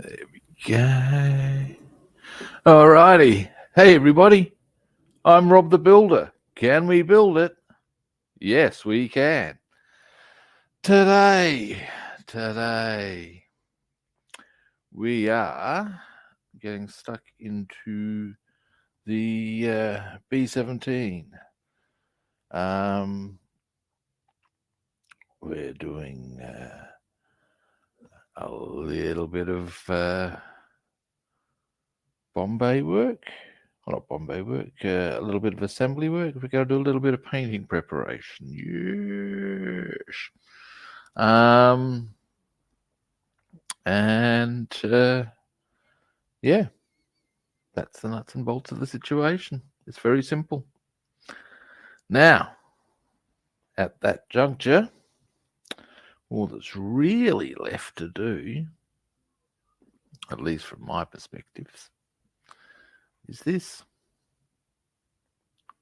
There we go. Alrighty. Hey, everybody. I'm Rob the Builder. Can we build it? Yes, we can. Today, we are getting stuck into the B-17. We're doing a little bit of Bombay work. Well, not Bombay work, a little bit of assembly work. We're going to do a little bit of painting preparation. Yes. Yeah, that's the nuts and bolts of the situation. It's very simple. Now, at that juncture, all that's really left to do, at least from my perspectives, is this.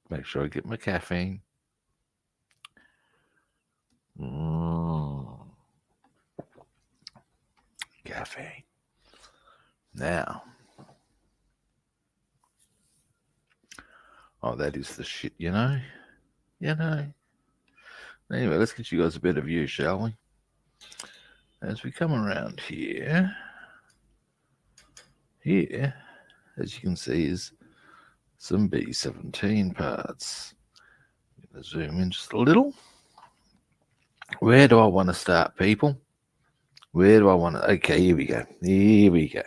Make sure I get my caffeine. Caffeine. Now, oh, that is the shit, you know. Anyway, let's get you guys a better view, shall we? As we come around here, as you can see, is some B-17 parts. I'm going to zoom in just a little. Where do I want to start, people? Where do I want to? Okay, here we go. Here we go.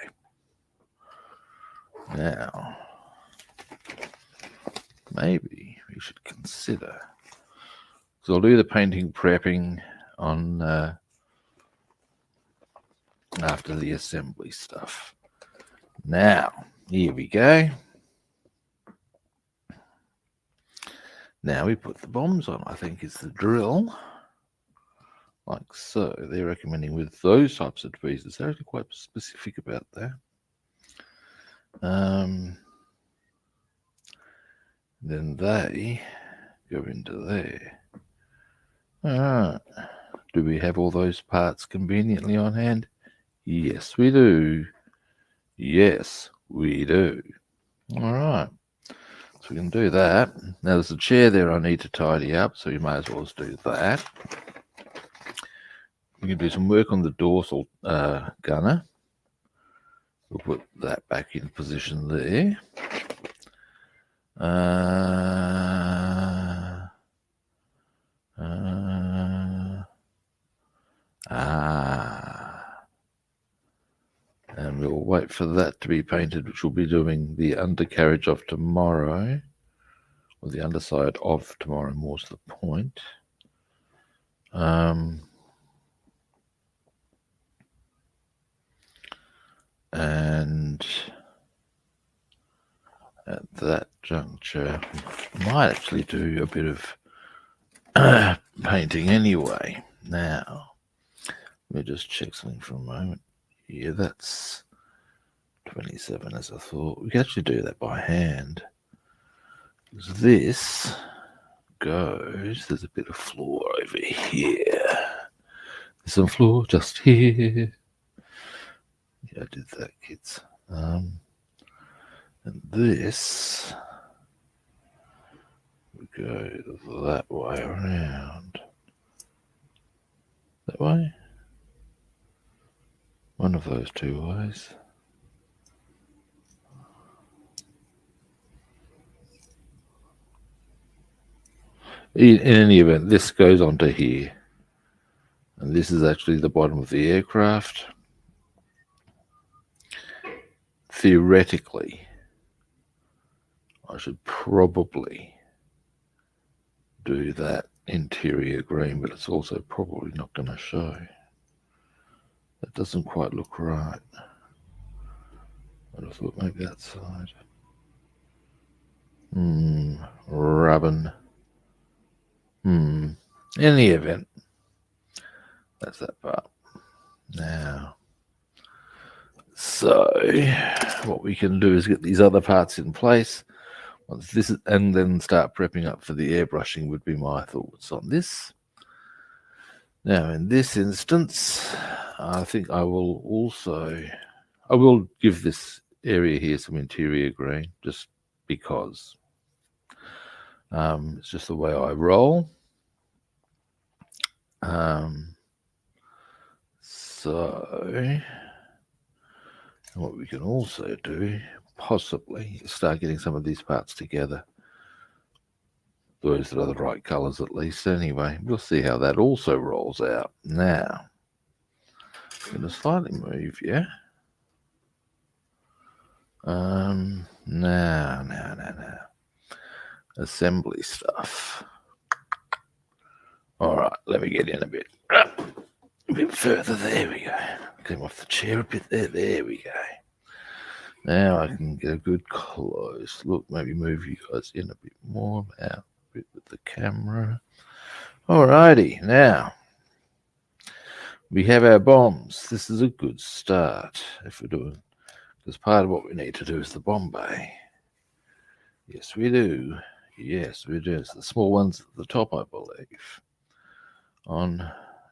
Now, maybe we should consider, because I'll do the painting prepping on after the assembly stuff. Now, here we go. Now we put the bombs on, I think is the drill. Like so. They're recommending with those types of pieces. They're actually quite specific about that. Then they go into there. Alright. Do we have all those parts conveniently on hand? Yes, we do. Yes, we do. Alright. So we can do that. Now there's a chair there I need to tidy up, so we may as well do that. We can do some work on the dorsal gunner. We'll put that back in position there. And we'll wait for that to be painted, which we'll be doing the undercarriage of tomorrow, or the underside of tomorrow, more to the point. And at that juncture, we might actually do a bit of painting anyway. Now, let me just check something for a moment. Yeah, that's 27 as I thought. We can actually do that by hand. Because this goes, there's a bit of floor over here. There's some floor just here. Yeah, I did that, kids. And this would go that way around. That way? One of those two ways. In any event, this goes onto here. And this is actually the bottom of the aircraft. Theoretically, I should probably do that interior green, but it's also probably not going to show. That doesn't quite look right. I'd have thought maybe that side. Rubbin. In the event, that's that part. Now, so what we can do is get these other parts in place. Once this is, and then start prepping up for the airbrushing would be my thoughts on this. Now, in this instance, I think I will also, I will give this area here some interior green, just because it's just the way I roll. So what we can also do, possibly, is start getting some of these parts together. Those that are the right colours at least. Anyway, we'll see how that also rolls out. Now, I'm going to slightly move you. Now. Assembly stuff. All right, let me get in a bit further. There we go. Come off the chair a bit there. There we go. Now I can get a good close look. Maybe move you guys in a bit more, out a bit with the camera. Alrighty, now we have our bombs. This is a good start if we're doing, because part of what we need to do is the bomb bay. Yes, we do. Yes, we do. It's the small ones at the top, I believe.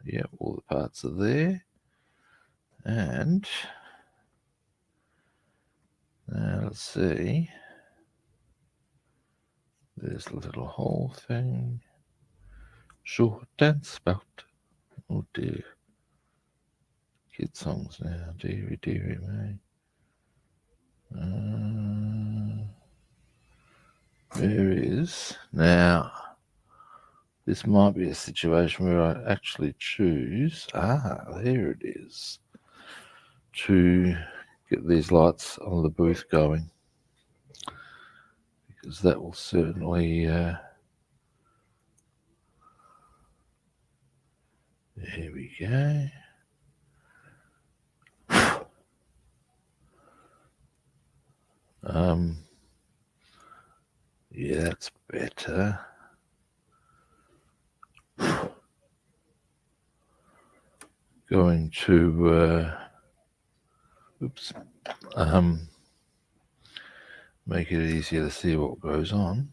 Yeah, all the parts are there. And now let's see. There's a little whole thing. Short dance spout. Oh dear. Kid songs now. Dearie, dearie me. There is. Now, this might be a situation where I actually choose. There it is. To get these lights on the booth going. Because that will certainly. There we go. Yeah, that's better. Going to make it easier to see what goes on.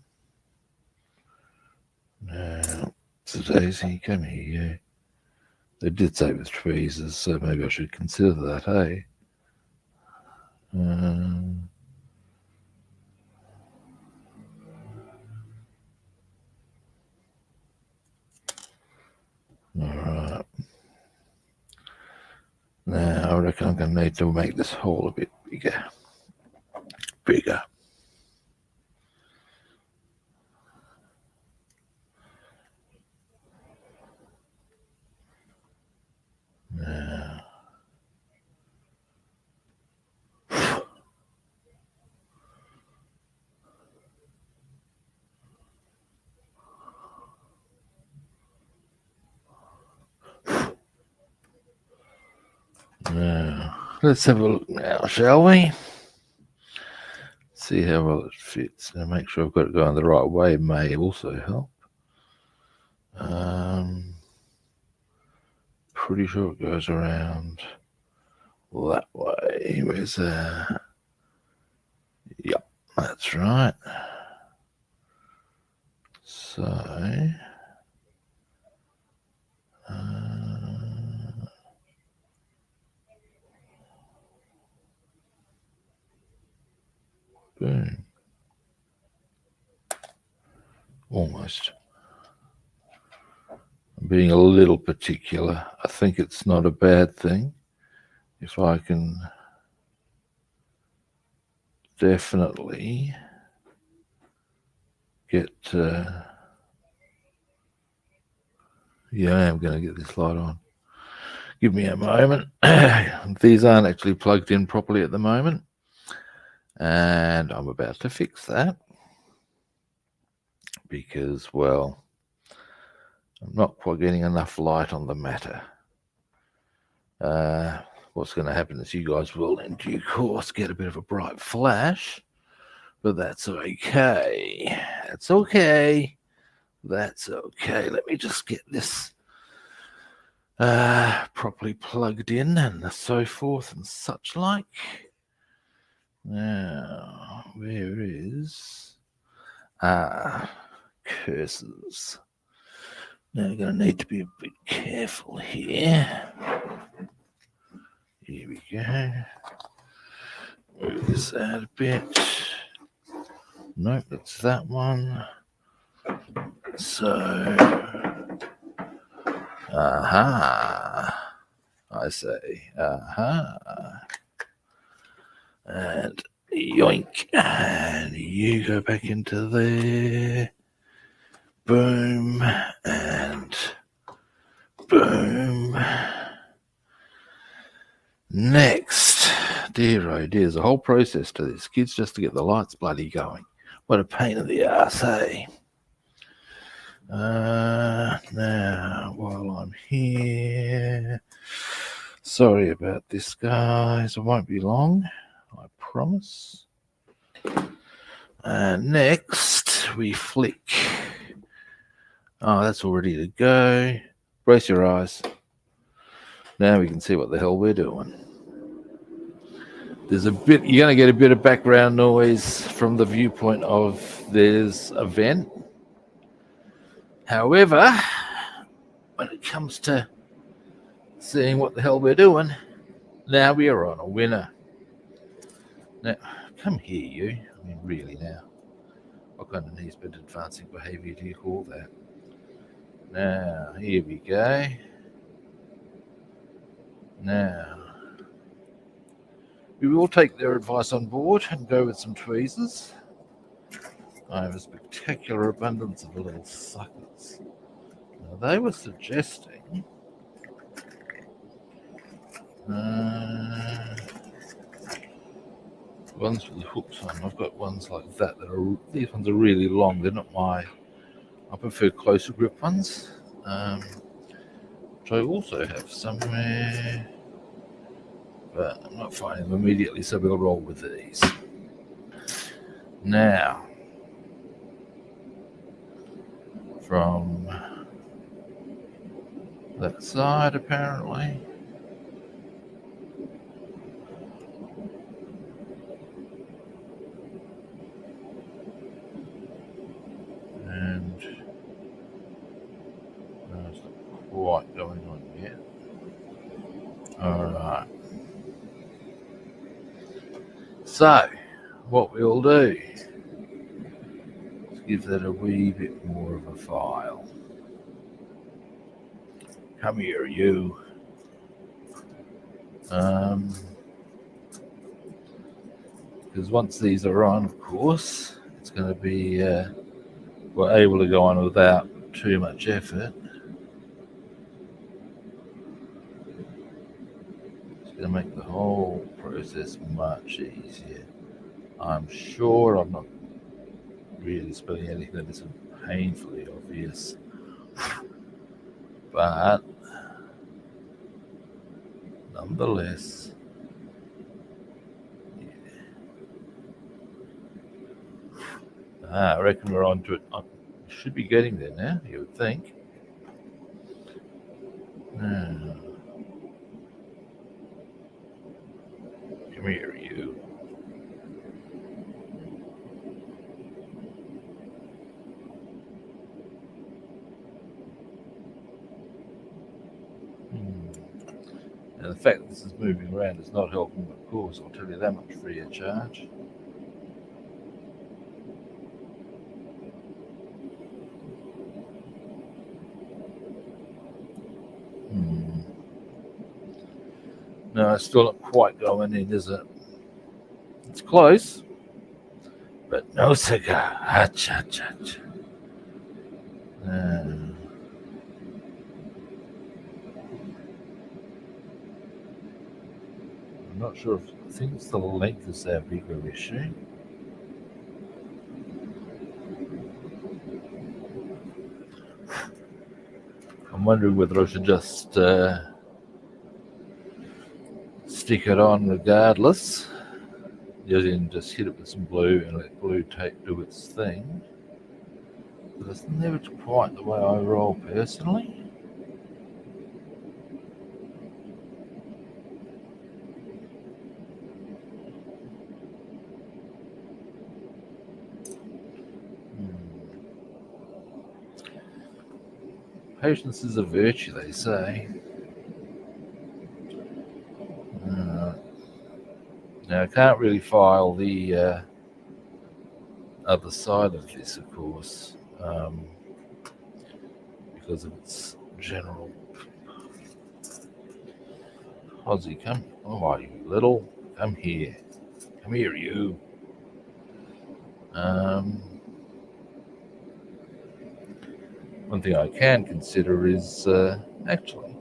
Now, Daisy, come here. They did say with tweezers, so maybe I should consider that, hey? Alright. Now, I reckon I'm going to need to make this hole a bit bigger. Now. Now, let's have a look now, shall we? See how well it fits. Now, make sure I've got it going the right way. It may also help. Pretty sure it goes around that way. Where's Yep, that's right. So boom. Almost. I'm being a little particular. I think it's not a bad thing if I can definitely get yeah, I am going to get this light on. Give me a moment. These aren't actually plugged in properly at the moment, and I'm about to fix that because, well, I'm not quite getting enough light on the matter. What's going to happen is you guys will, in due course, get a bit of a bright flash, but that's okay. That's okay. That's okay. Let me just get this properly plugged in and so forth and such like. Now, where is cursors? Now we're going to need to be a bit careful here. Here we go. Move this out a bit. Nope, that's that one. So, aha, I say, aha, and yoink, and you go back into there. Boom, and boom. Next, dear oh dear, there's a whole process to this, kids, just to get the lights bloody going. What a pain in the ass, eh? Now, while I'm here, sorry about this, guys. It won't be long, I promise. Next, we flick. Oh, that's all ready to go. Brace your eyes. Now we can see what the hell we're doing. There's a bit, you're going to get a bit of background noise from the viewpoint of there's a vent. However, when it comes to seeing what the hell we're doing, now we are on a winner. Now, come here, you. I mean, really now. What kind of knees bent advancing behavior do you call that? Now, here we go. Now, we will take their advice on board and go with some tweezers. I have a spectacular abundance of little suckers. Now, they were suggesting ones with the hooks on. I've got ones like that these ones are really long. They're not I prefer closer grip ones, which I also have somewhere, but I'm not finding them immediately, so we'll roll with these. Now, from that side, apparently. And no, it's not quite going on yet. Alright. So, what we'll do is give that a wee bit more of a file. Come here, you. Because once these are on, of course, it's going to be, we're able to go on without too much effort. It's going to make the whole process much easier. I'm sure I'm not really spelling anything that isn't painfully obvious, but nonetheless, I reckon we're on to it. I should be getting there now, you would think. Come here, you. And the fact that this is moving around is not helping, of course, I'll tell you that much free of charge. No, it's still not quite going in, is it? It's close, but no cigar. I'm not sure if I think it's the length is our bigger issue. I'm wondering whether I should just stick it on regardless. Just hit it with some glue and let glue tape do its thing. But it's never quite the way I roll personally. Patience is a virtue, they say. Now I can't really file the other side of this, of course, because of its general. Ozzy, come. Oh, are you little? Come here. Come here, you. One thing I can consider is actually,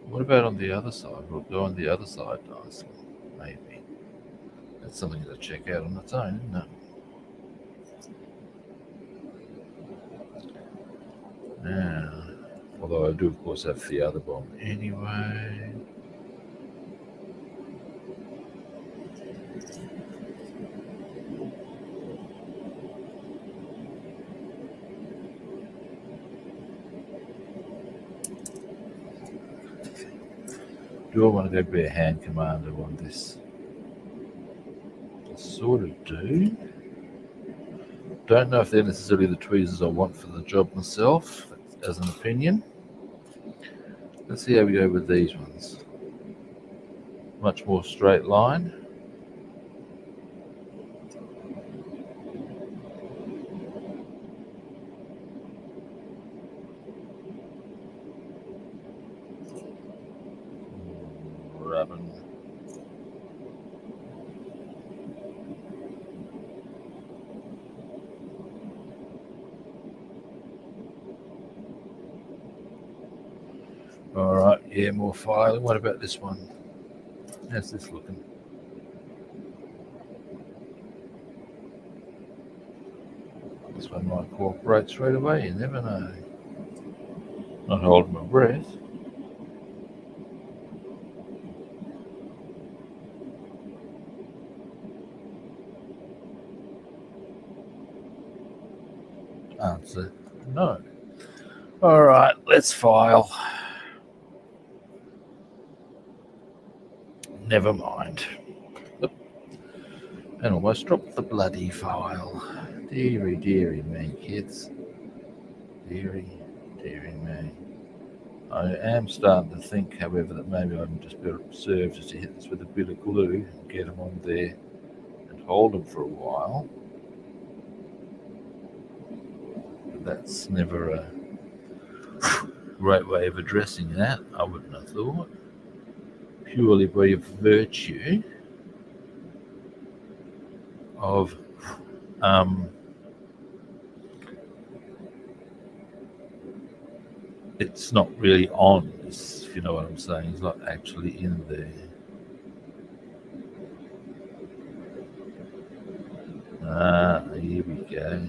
what about on the other side? We'll go on the other side nicely, maybe. That's something to check out on its own, isn't it? Now, although I do, of course, have the other bomb anyway. Do I want to go be a hand commander on this? I sort of do. Don't know if they're necessarily the tweezers I want for the job myself, as an opinion. Let's see how we go with these ones. Much more straight line. Rubbing. Alright, yeah, more filing. What about this one? How's this looking? This one might cooperate straight away, you never know. Not holding my breath. Answer no. Alright, let's file. Never mind. Oop. And almost dropped the bloody file. Deary, deary me, kids. Deary, deary me. I am starting to think, however, that maybe I'm just better served just to hit this with a bit of glue and get them on there and hold them for a while. But that's never a great way of addressing that, I wouldn't have thought. Purely by virtue of it's not really on, if you know what I'm saying. It's not actually in there. Here we go.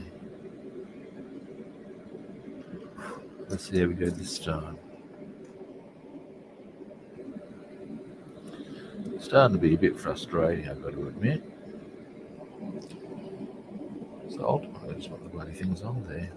Let's see how we go this time. It's starting to be a bit frustrating, I've got to admit. So ultimately, I just want the bloody things on there.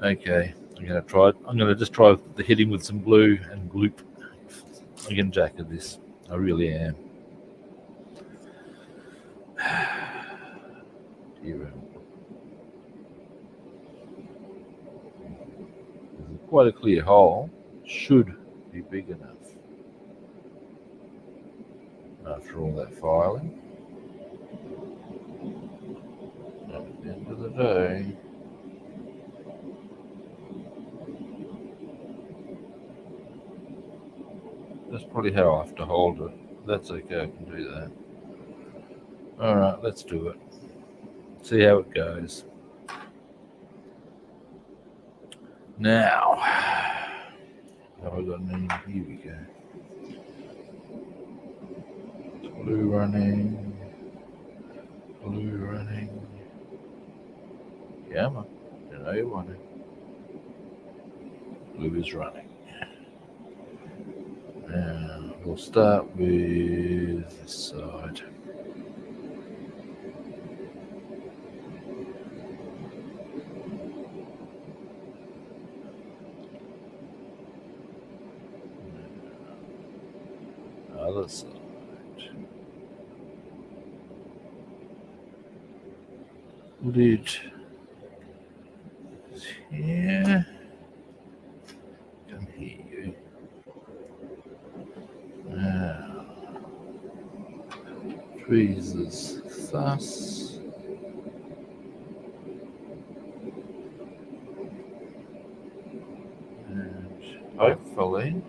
Okay, I'm gonna just try the hitting with some glue and gloop. I'm getting jack of this. I really am. There's quite a clear hole. Should be big enough. After all that filing. At the end of the day, that's probably how I have to hold it. That's okay, I can do that. Alright, let's do it. See how it goes. Now, have I got any? Here we go. Blue running. Blue running. Yeah, man. You know you want it. Blue is running. Now, we'll start with this side. Other side. Lid is here. Come here, you. Now, tweezers thus. And hopefully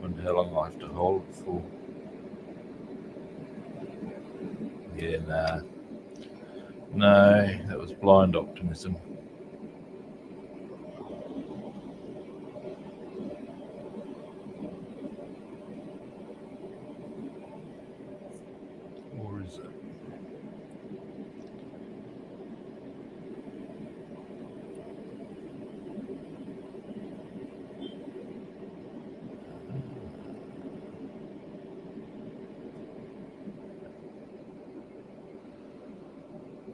wonder how long I have to hold it for. Yeah, nah. No, that was blind optimism. Or is it?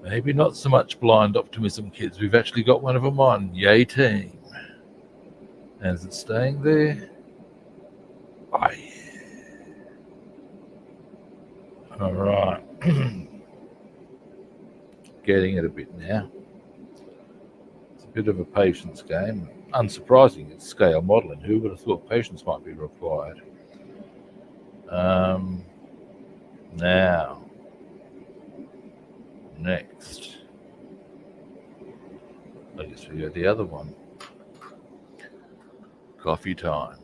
Maybe not so much blind optimism, kids. We've actually got one of them on. Yay, team. And is it staying there? Oh, yeah. All right. Getting it a bit now. It's a bit of a patience game. Unsurprising, it's scale modeling. Who would have thought patience might be required? Now, next, I guess we go the other one. Coffee time.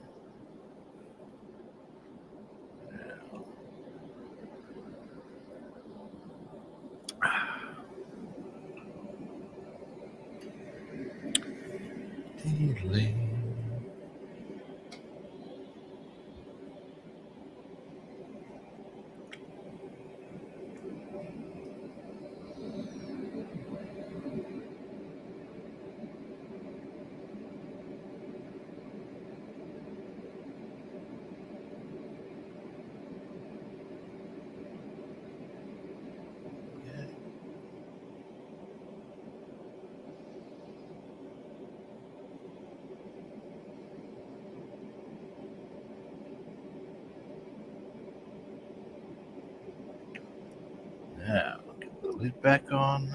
Now, get the lid back on.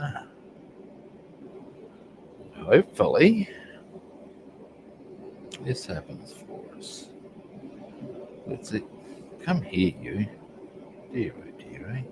Hopefully, this happens for us. Let's see. Come here, you. Dear, oh dear,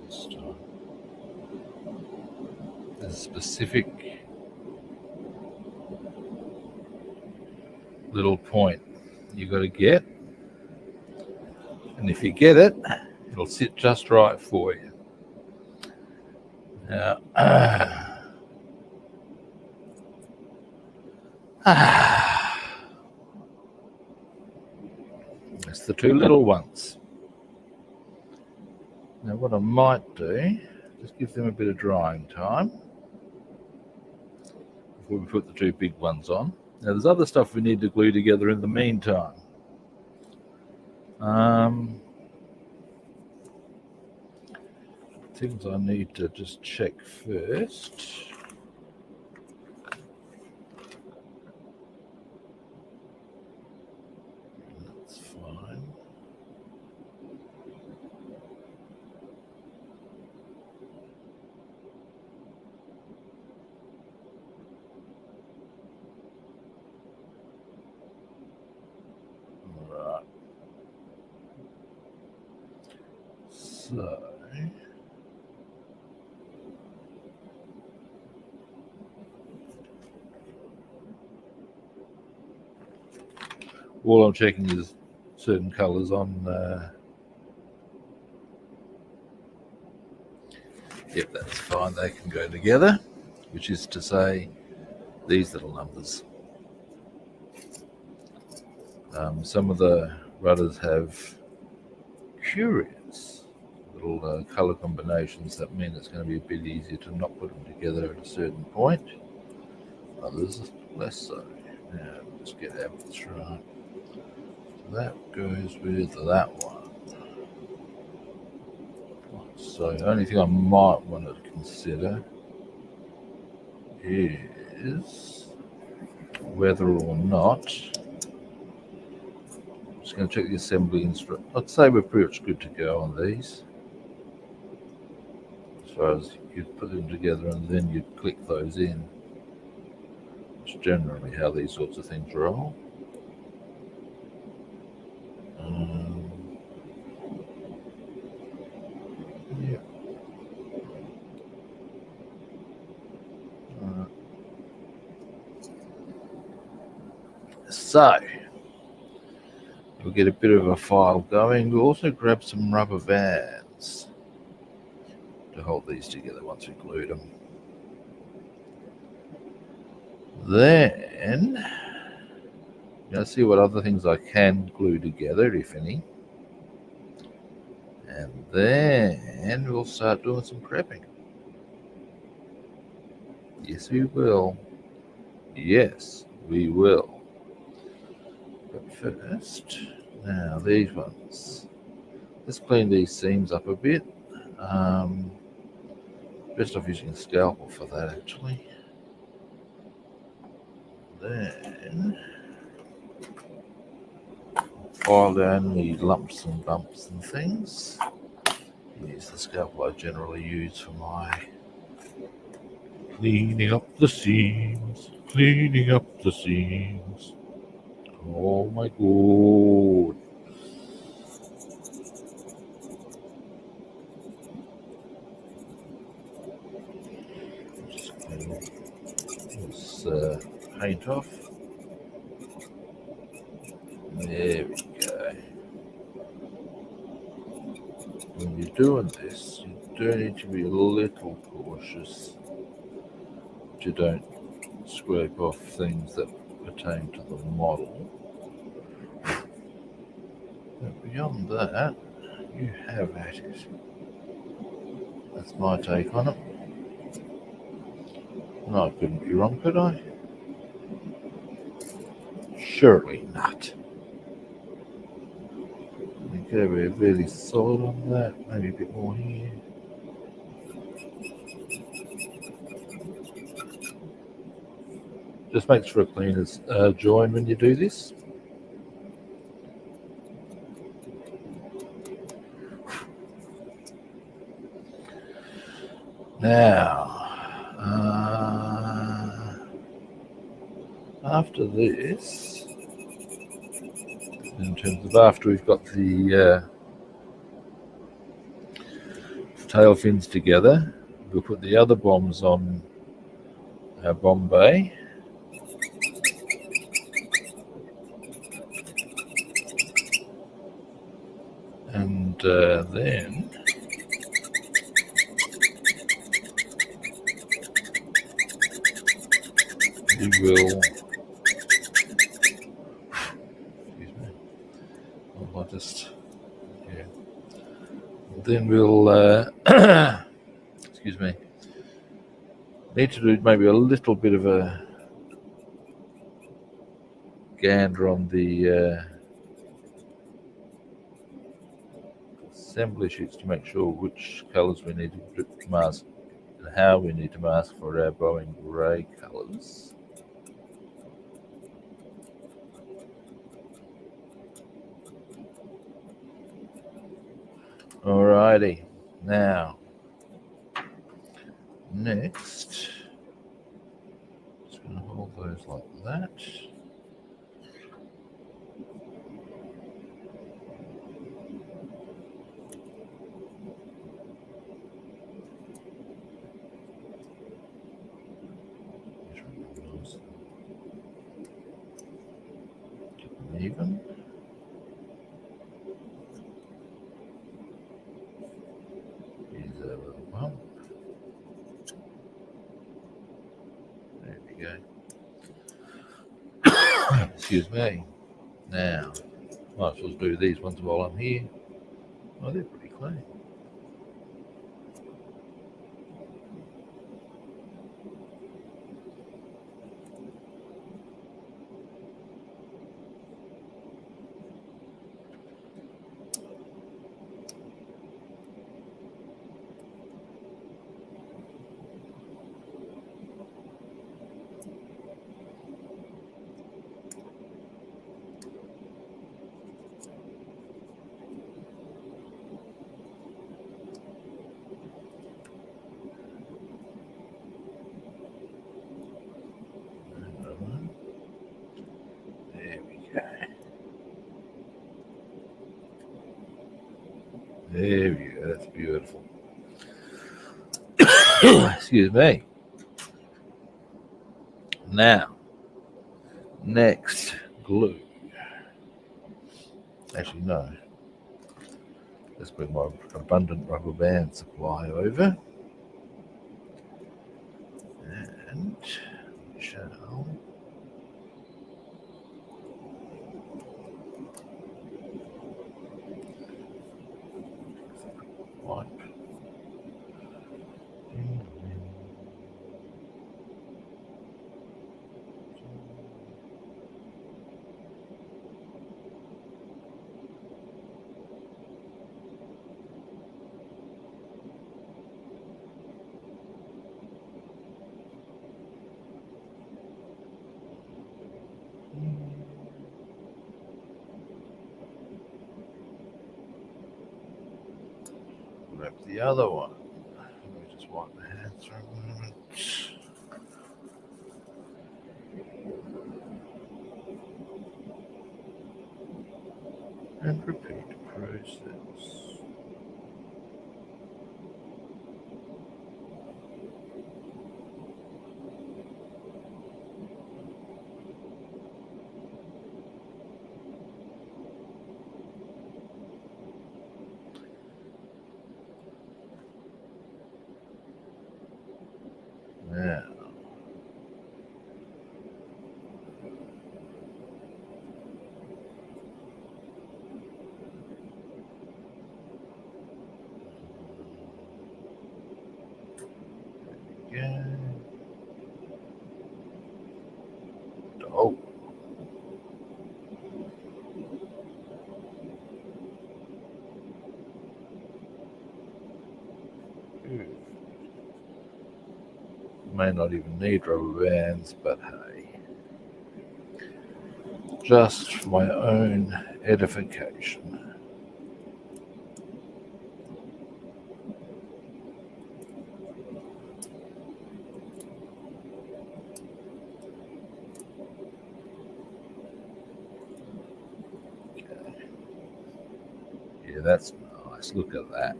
this time. There's a specific little point you got to get, and if you get it, it'll sit just right for you. Now, it's the two little ones. Now, what I might do, just give them a bit of drying time before we put the two big ones on. Now, there's other stuff we need to glue together in the meantime. things I need to just check first. That's fine. Right. So all I'm checking is certain colours on. Yep, that's fine. They can go together, which is to say these little numbers. Some of the rudders have curious little colour combinations that mean it's going to be a bit easier to not put them together at a certain point. Others less so. Now, let's get our bits right. That goes with that one. So the only thing I might want to consider is whether or not, I'm just going to check the assembly instruction. I'd say we're pretty much good to go on these. As far as you'd put them together and then you'd click those in. It's generally how these sorts of things roll. Yeah. So we'll get a bit of a file going. We'll also grab some rubber bands to hold these together once we glued them. Then let's see what other things I can glue together, if any. And then we'll start doing some prepping. Yes, we will. Yes, we will. But first, now these ones. Let's clean these seams up a bit. Best off using a scalpel for that, actually. Then file down the lumps and bumps and things. Use the scalpel I generally use for my cleaning up the seams. Cleaning up the seams. Oh my god. Just clean this paint off. There we go. When you're doing this, you do need to be a little cautious that you don't scrape off things that pertain to the model. But beyond that, you have at it. That's my take on it. No, I couldn't be wrong, could I? Surely not. Okay, we're really solid on that. Maybe a bit more here. Just make sure a cleaner's join when you do this. Now, after this, in terms of after we've got the tail fins together, we'll put the other bombs on our bomb bay. And then we will, excuse me, I'll just, yeah. Then we'll, excuse me, need to do maybe a little bit of a gander on the assembly sheets to make sure which colours we need to mask and how we need to mask for our Boeing Grey colours. Alrighty, now next, just going to hold those like that. Even. Here's a little bump. There we go. Excuse me. Now, might as well do these ones while I'm here. Oh, they're pretty clean. There we go. There we go. That's beautiful. Excuse me. Now, next, glue. Actually, no. Let's bring my abundant rubber band supply over. And we shall wipe. Grab the other one. Let me just wipe my hands for a moment. And repeat the process. Now, again. Oh. May not even need rubber bands, but hey, just for my own edification. Okay. Yeah, that's nice. Look at that.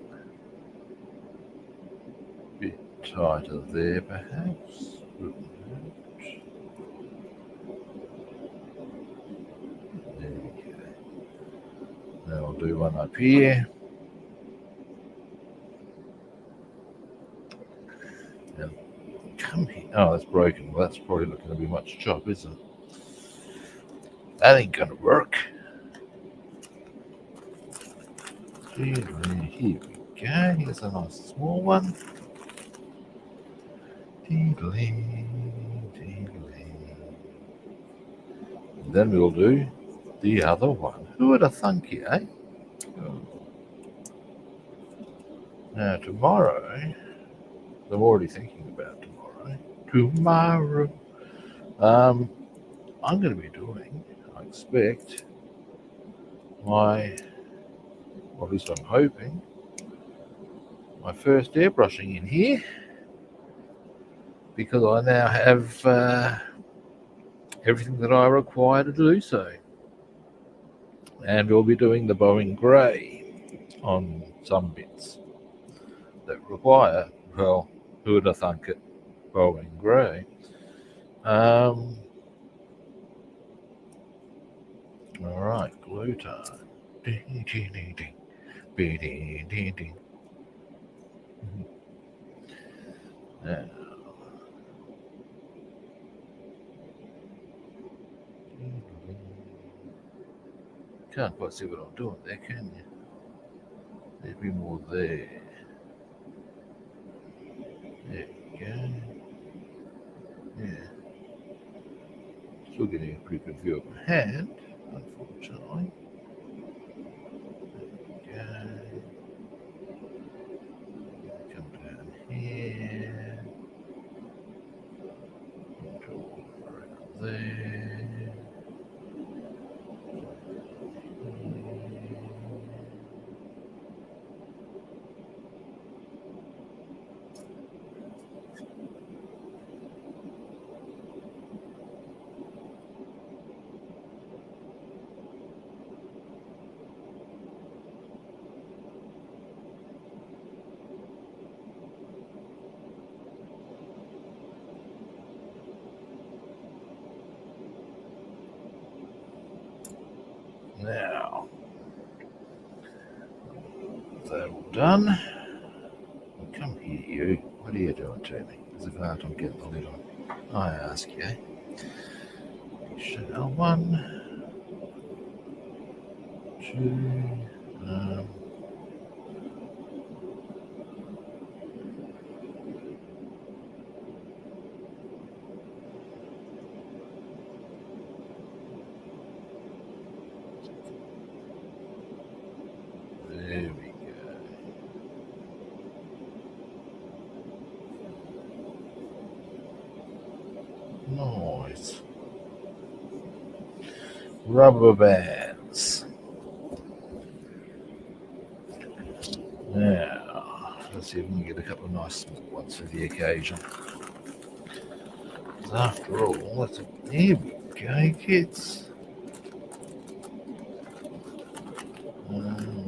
Bit tighter there, perhaps. There we go. Now I'll do one up here. Now, come here. Oh, that's broken. Well, that's probably not going to be much job, is it? That ain't going to work. Here we go. Here's a nice small one. Then we'll do the other one. Who would have thunk it, eh? Now tomorrow, I'm already thinking about tomorrow. Tomorrow, I'm going to be doing, I expect, my, or at least I'm hoping, my first airbrushing in here, because I now have everything that I require to do so. And we'll be doing the Boeing Grey on some bits that require, well, who would have thunk it, Boeing Grey. All right, glue time. Ding, ding, ding, ding. Ding, ding, ding, ding. Now, can't quite see what I'm doing there, can you? There'd be more there. There we go. Yeah. Still getting a pretty good view of my hand, unfortunately. There we go. Come down here. Right there. Now, that all done. Come here, you. What are you doing to me? As if I'm getting the lid on. I ask you. Shall 1, 2. There we go. Nice. Rubber bands. Now, let's see if we can get a couple of nice small ones for the occasion. After all, here we go, kids.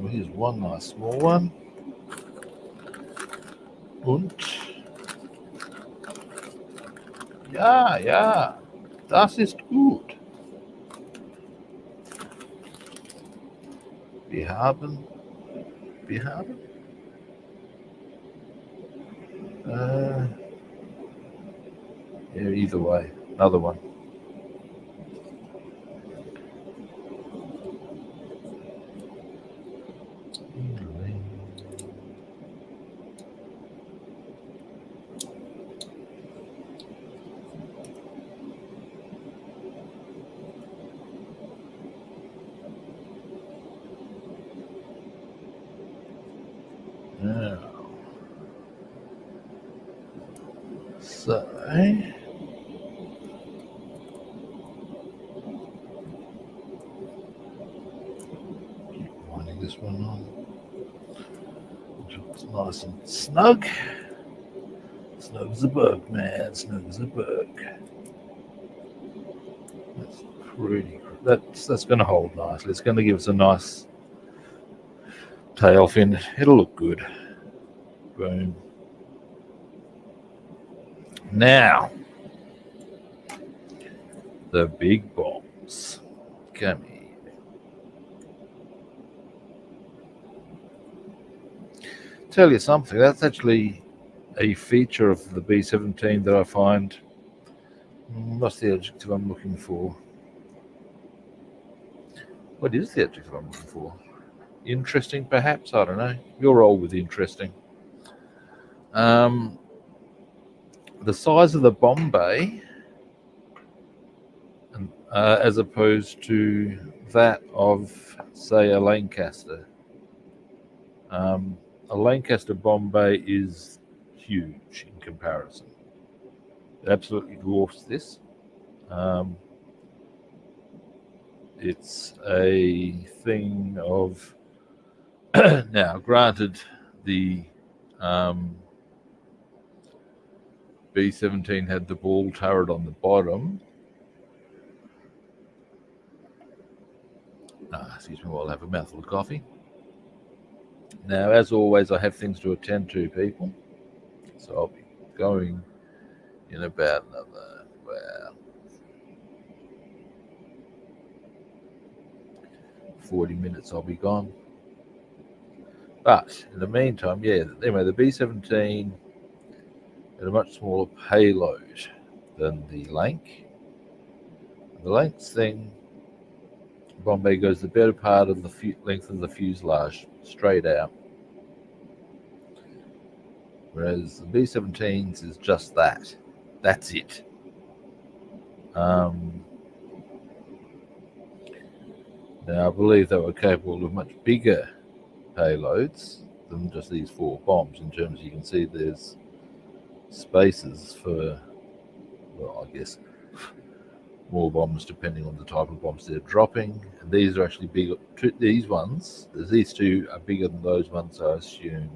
Here's one nice small one. Und ja, das ist gut. Wir haben yeah, either way, another one. Now, so keep winding this one on. It's nice and snug. Snug as a bug, man. Snug as a bug. That's pretty. That's going to hold nicely. It's going to give us a nice tail fin. It'll look good. Boom. Now, the big bombs. Come here. Tell you something, that's actually a feature of the B-17 that I find, what's the adjective I'm looking for? What is the adjective I'm looking for? Interesting, perhaps? I don't know. You're all with interesting. The size of the bomb bay, as opposed to that of, say, a Lancaster. a Lancaster bomb bay is huge in comparison. It absolutely dwarfs this. It's a thing of now, granted, the B-17 had the ball turret on the bottom. Excuse me while I have a mouthful of coffee. Now, as always, I have things to attend to, people. So I'll be going in about another, 40 minutes I'll be gone. But in the meantime, yeah, anyway, the B-17 had a much smaller payload than the Lank. The Lank's thing, Bombay goes the better part of the length of the fuselage straight out, whereas the B-17's is just that. That's it. Now, I believe they were capable of much bigger payloads than just these 4 bombs. In terms, you can see there's spaces for, well, I guess more bombs depending on the type of bombs they're dropping. And these are actually bigger. These ones, these 2 are bigger than those ones, I assume.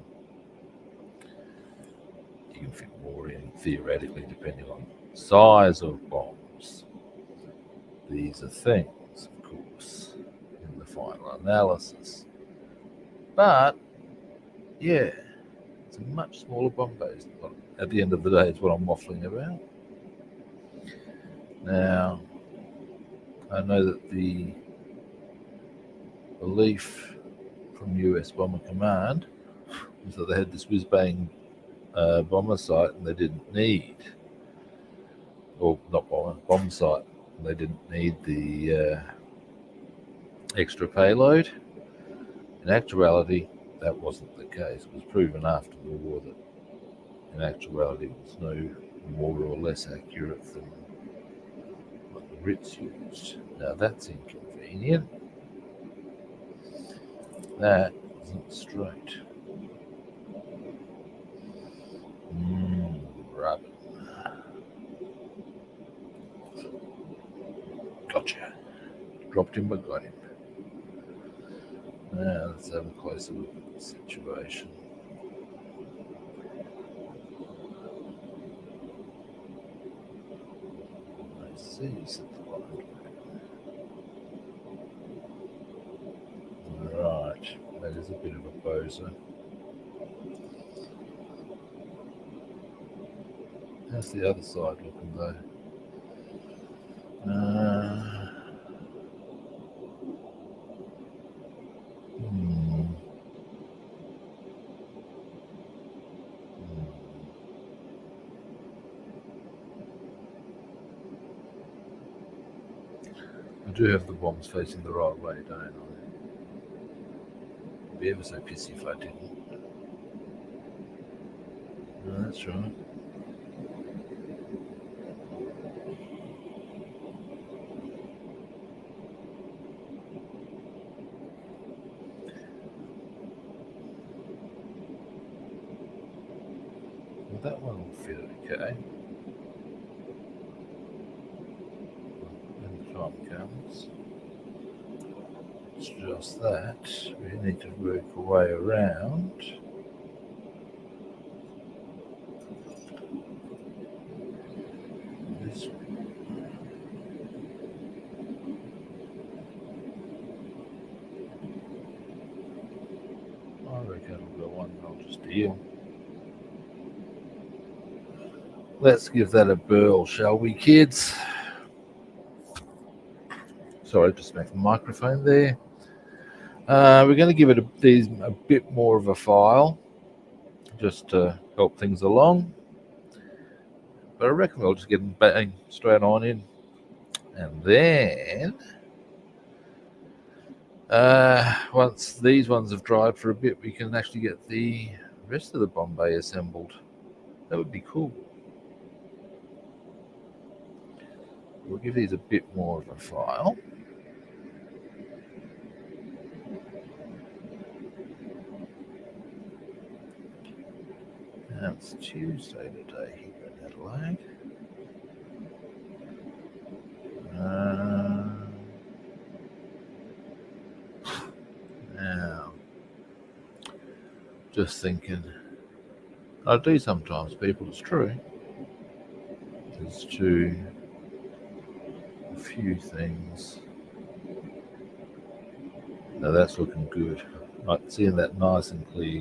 You can fit more in theoretically depending on size of bombs. These are things, of course, in the final analysis. But yeah, it's a much smaller bomb base. At the end of the day, it's what I'm waffling about. Now, I know that the belief from US Bomber Command was that they had this whiz-bang bomber site and they didn't need, or not bomb site, and they didn't need the extra payload. In actuality, that wasn't the case. It was proven after the war that in actuality it was no more or less accurate than what the Brits used. Now that's inconvenient. That isn't straight. Rubber. Gotcha. Dropped him but got him. Now let's have a closer look at the situation. I see you set the line. Right, that is a bit of a poser. How's the other side looking though? I do have the bombs facing the right way, don't I? I'd be ever so pissy if I didn't. No, that's right. Well, that one will fit okay. When the time comes. It's just that we need to work our way around. This one. I reckon it'll go one, I'll just deal. Let's give that a burl, shall we, kids? Sorry, just smacked the microphone there. We're going to give it a bit more of a file, just to help things along. But I reckon we'll just get them bang straight on in. And then, once these ones have dried for a bit, we can actually get the rest of the bomb bay assembled. That would be cool. We'll give these a bit more of a file. It's Tuesday today here in Adelaide. Now, just thinking, I do sometimes, people, it's true. There's a few things. Now that's looking good. Like seeing that nice clear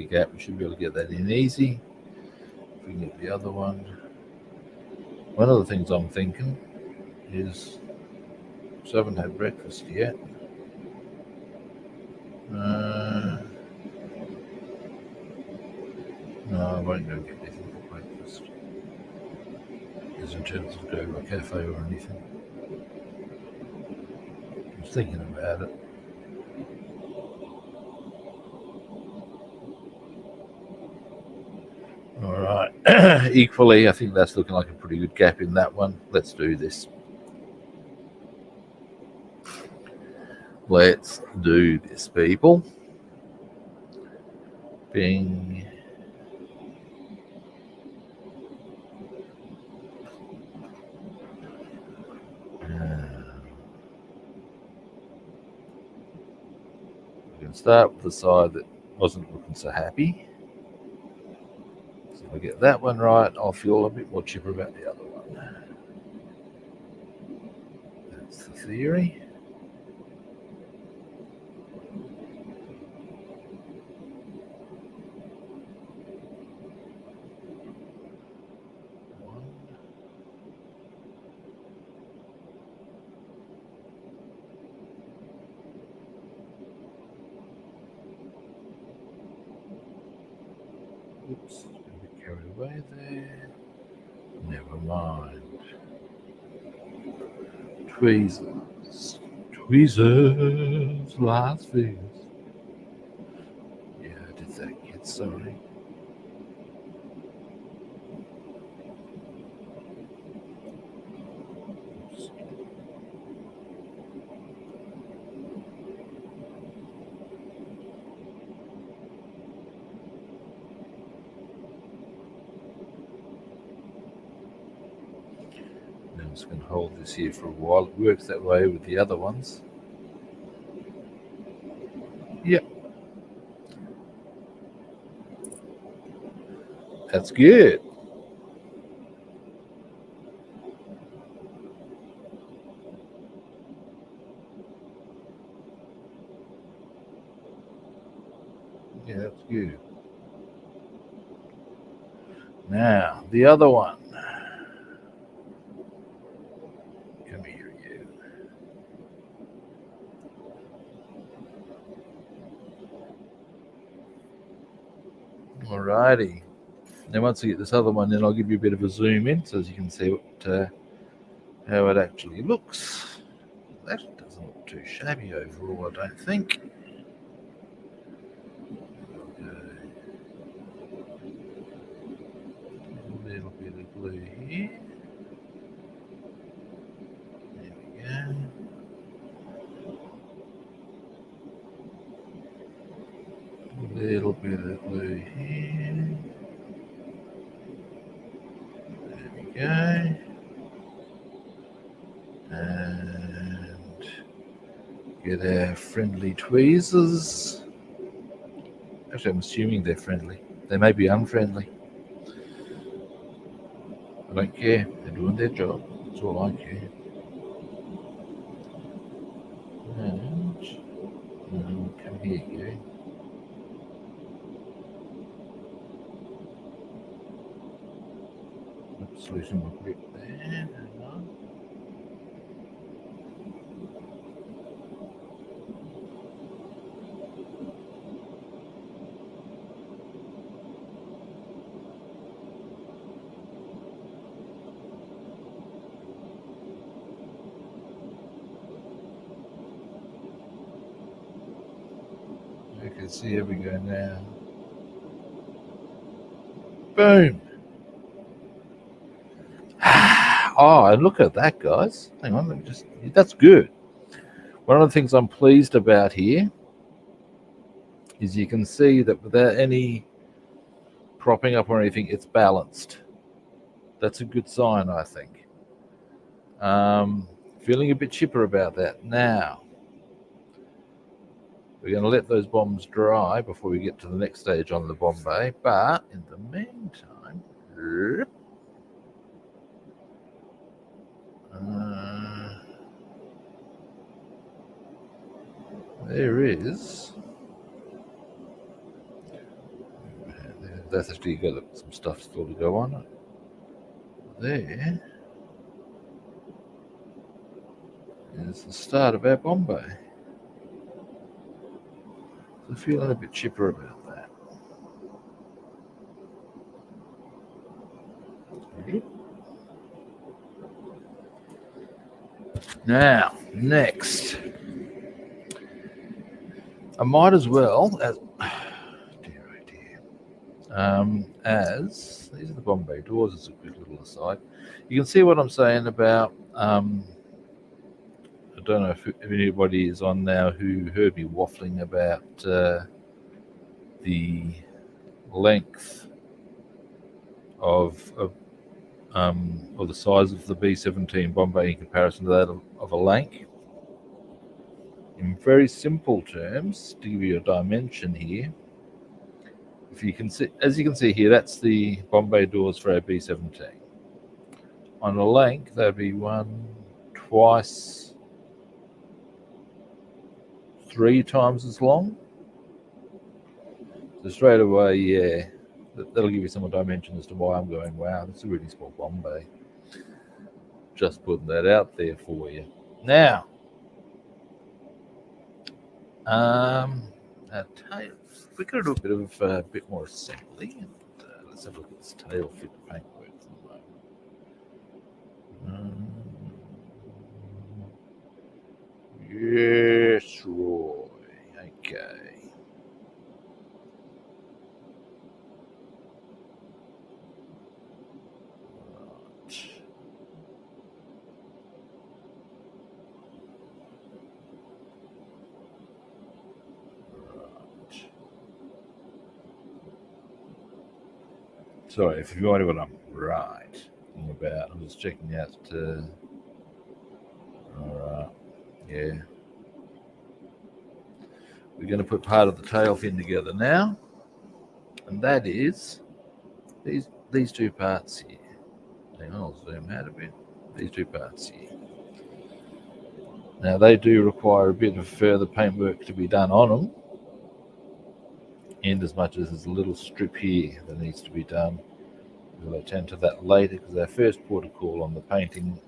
gap, we should be able to get that in easy. If we can get the other one. One of the things I'm thinking is, I haven't had breakfast yet. No, I won't go get anything for breakfast. As in terms of go to a cafe or anything. I was thinking about it. All right. Equally, I think that's looking like a pretty good gap in that one. Let's do this. Let's do this, people. Bing. We can start with the side that wasn't looking so happy. So if I get that one right, I'll feel a bit more chipper about the other one. That's the theory. Oops, a bit carried away there. Never mind. Tweezers, Las Vegas. Yeah, I did that, kids, sorry. Oops. I'm just going to hold this here for a while. It works that way with the other ones. Yep. That's good. Yeah, that's good. Now, the other one. Come here, you. Alrighty. Now, once I get this other one, then I'll give you a bit of a zoom in so as you can see what, how it actually looks. That doesn't look too shabby overall, I don't think. A little bit of glue here. There we go. A little bit of glue here. There we go. And get our friendly tweezers. Actually, I'm assuming they're friendly. They may be unfriendly. I don't care. They're doing their job. That's all I care. And come here, you. Oops, losing my grip there. Hang on. Okay, see, here we go now. Boom! Oh, and look at that, guys. Hang on, let me just. That's good. One of the things I'm pleased about here is you can see that without any cropping up or anything. It's balanced. That's a good sign, I think. Feeling a bit chipper about that. Now, we're going to let those bombs dry before we get to the next stage on the Bombay. But in the meantime, there is. That's actually got some stuff still to go on. There is the start of our Bombay. So feeling a bit chipper about that. Now, next, I might as well, as these are the Bombay doors, as a quick little aside. You can see what I'm saying about, I don't know if anybody is on now who heard me waffling about the length of or the size of the B-17 Bombay in comparison to that of a Lank. In very simple terms, to give you a dimension here, if you can see, as you can see here, that's the Bombay doors for our B-17. On a Lank, that'd be 1, 2, 3 times as long. So straight away, yeah, that'll give you some dimension as to why I'm going, wow, that's a really small Bombay. Just putting that out there for you. Now, our tail. We're going to do a bit more assembly. And, let's have a look at this tail fit paintwork for the moment. Yes, Roy. Okay. Sorry, if you wonder what I'm writing about, I'm just checking out. Alright, yeah. We're going to put part of the tail fin together now, and that is these two parts here. Hang on, I'll zoom out a bit. These two parts here. Now they do require a bit of further paintwork to be done on them, in as much as there's a little strip here that needs to be done. We'll attend to that later, because our first port of call on the painting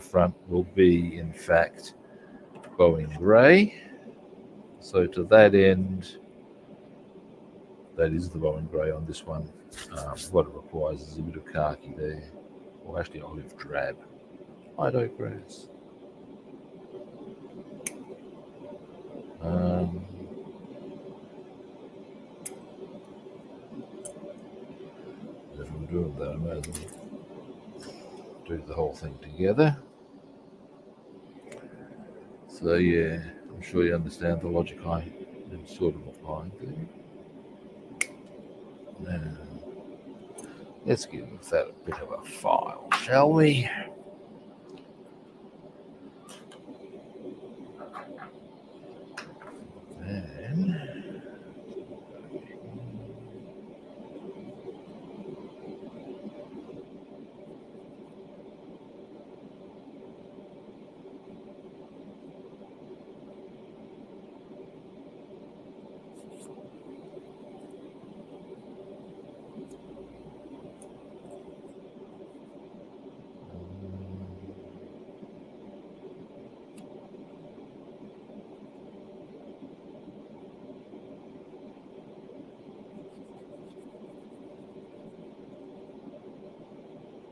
front will be, in fact, Boeing Grey. So to that end, that is the Boeing Grey on this one. What it requires is a bit of khaki there, or actually olive drab. I digress. If I'm doing that, I might as well do the whole thing together. So yeah, I'm sure you understand the logic I am sort of applying there. Now, let's give that a bit of a file, shall we? Then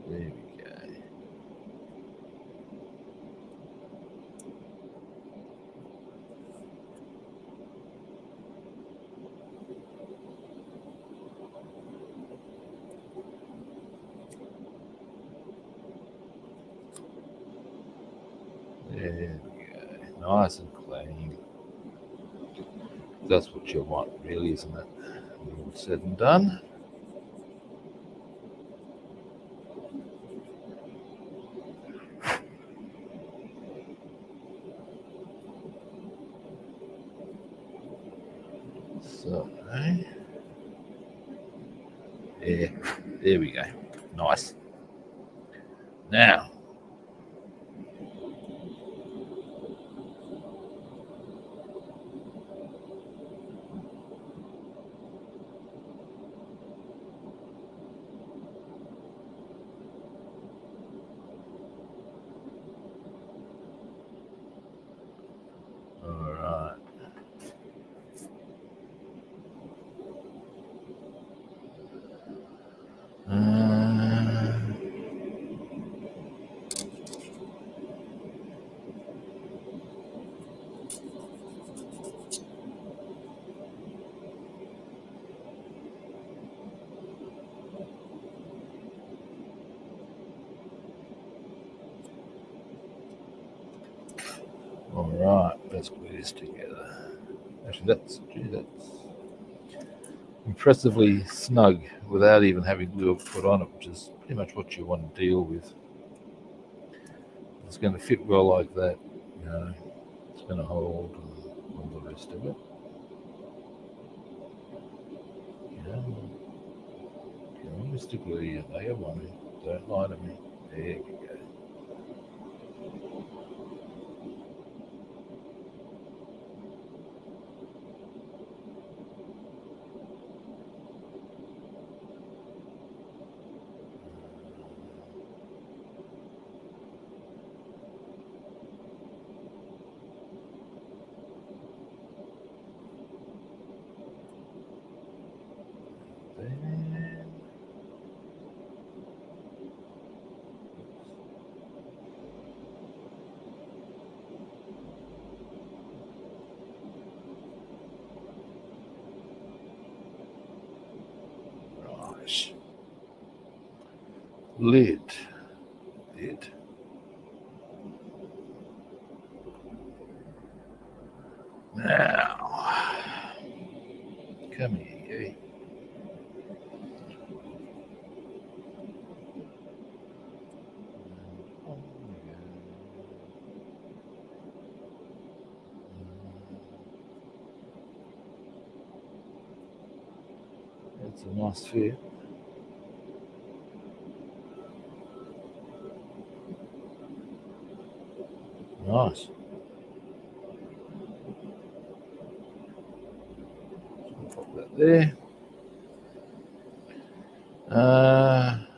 there we go. There we go. Nice and clean. That's what you want, really, isn't it? When all said and done. Yeah, there we go. Nice. Now, all right. All right, let's put this together. Actually, that's impressively snug without even having glue put on it, which is pretty much what you want to deal with. It's going to fit well like that, you know. It's going to hold all the rest of it. Yeah. Can we stick with you? They have one. Don't lie to me. There we go. Right. Lid. Now, come here, you. It's a nice fit. Nice. Pop that there.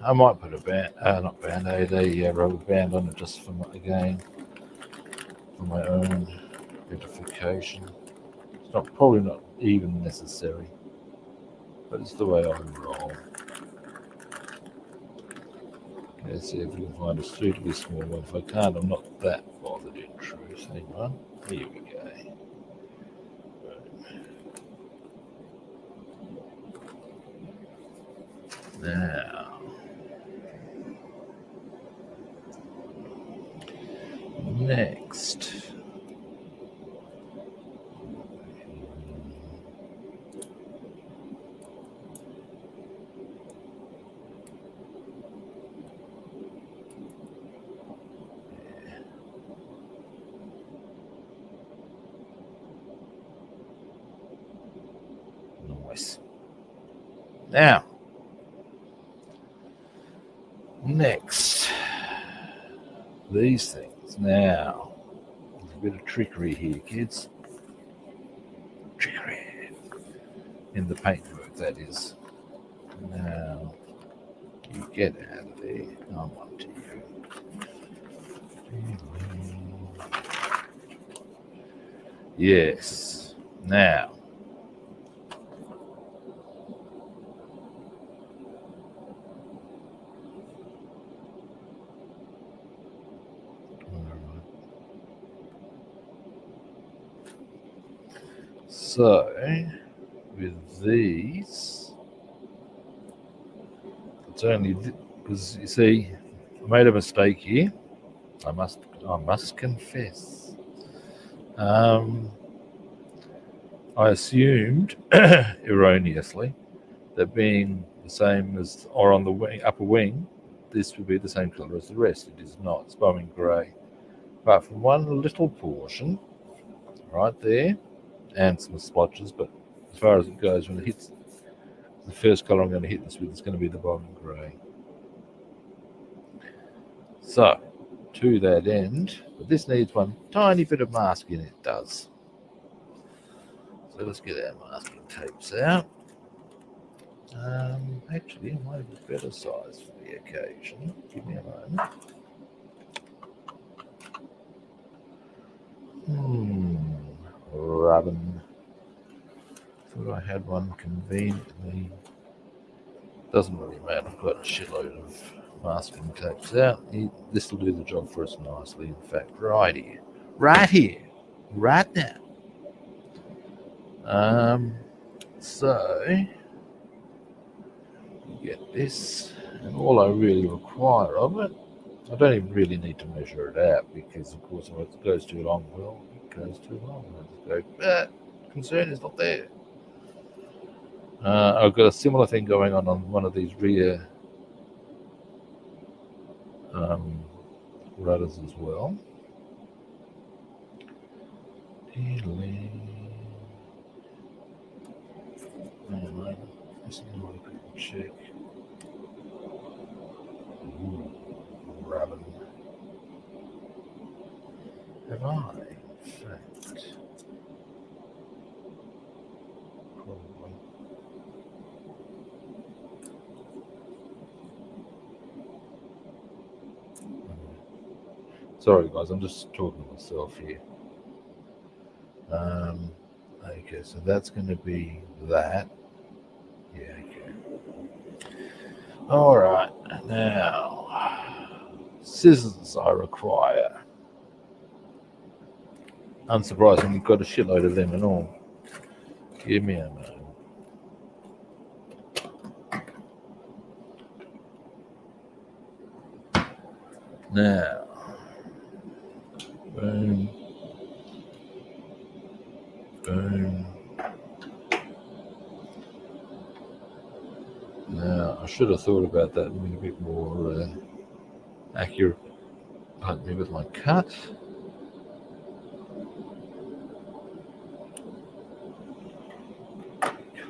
I might put a not band-aid, a rubber band on it just for my own edification. It's probably not even necessary, but it's the way I roll. Let's see if we can find a suitably small one. If I can't, I'm not that bothered in truth. Hang on. Here we go. Now, next. Nice. Now, next, these things. Now, there's a bit of trickery here, kids. Trickery in the paintwork, that is. Now, you get out of there. I'm on to you. Yes. Now, so with these, it's only because you see, I made a mistake here. I must confess. I assumed erroneously that being the same as, or on the upper wing, this would be the same color as the rest. It is not. It's Boeing Grey, apart from one little portion right there, and some splotches. But as far as it goes, when it hits The first colour I'm going to hit this with is going to be the Boeing Grey. So, to that end, but this needs one tiny bit of masking, it does. So let's get our masking tapes out. Actually, I might have a better size for the occasion. Give me a moment. Rubbing. Thought I had one conveniently. Doesn't really matter. I've got a shitload of masking tapes out. This will do the job for us nicely. In fact, right here, right now. So you get this, and all I really require of it, I don't even really need to measure it out because, of course, if it goes too long, well, it goes too long. I just go, concern is not there. I've got a similar thing going on one of these rear rudders as well. Just another quick check. Rubbing. Have I, in fact, probably. Sorry, guys, I'm just talking to myself here. Okay, so that's going to be that. Yeah, okay. All right, now, scissors I require. Unsurprisingly, we've got a shitload of them and all. Give me a moment. Now, boom, boom. Now, I should have thought about that being a bit more accurate. Help me with my cut.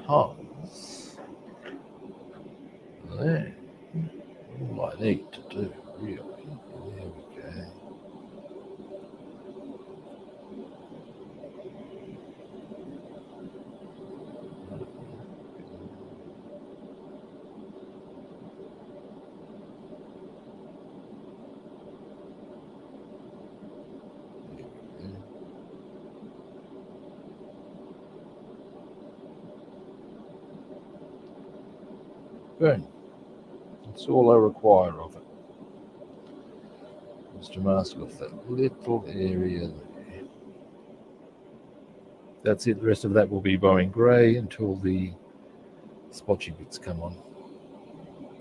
Because then all I need to do really, there we go. Boom. That's all I require of it. Just to mask off that little area there. That's it. The rest of that will be Boeing Grey until the splotchy bits come on.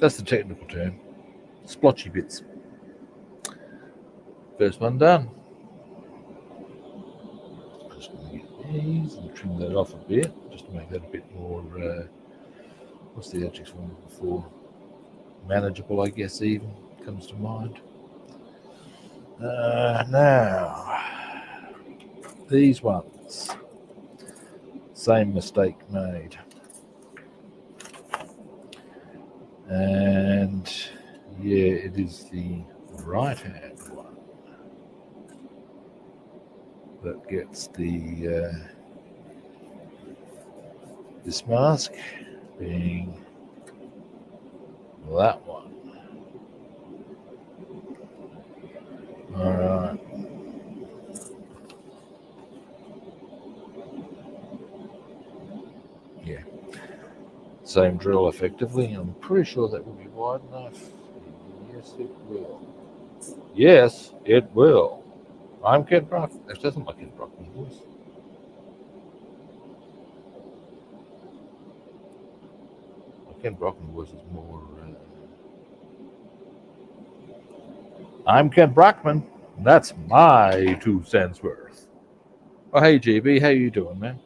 That's the technical term. Splotchy bits. First one done. Just going to get these and trim that off a bit, just to make that a bit more, what's the adjective I'm looking for? Manageable, I guess, even comes to mind. Now, these ones, same mistake made. And yeah, it is the right hand one that gets the this mask being that one. All right. Yeah. Same drill effectively. I'm pretty sure that will be wide enough. Yes, it will. Yes, it will. I'm Ken Brock. That doesn't like Ken Brockman's voice. Ken Brockman's voice is more. I'm Ken Brockman. That's my 2 cents worth. Oh, hey, GB, how you doing, man?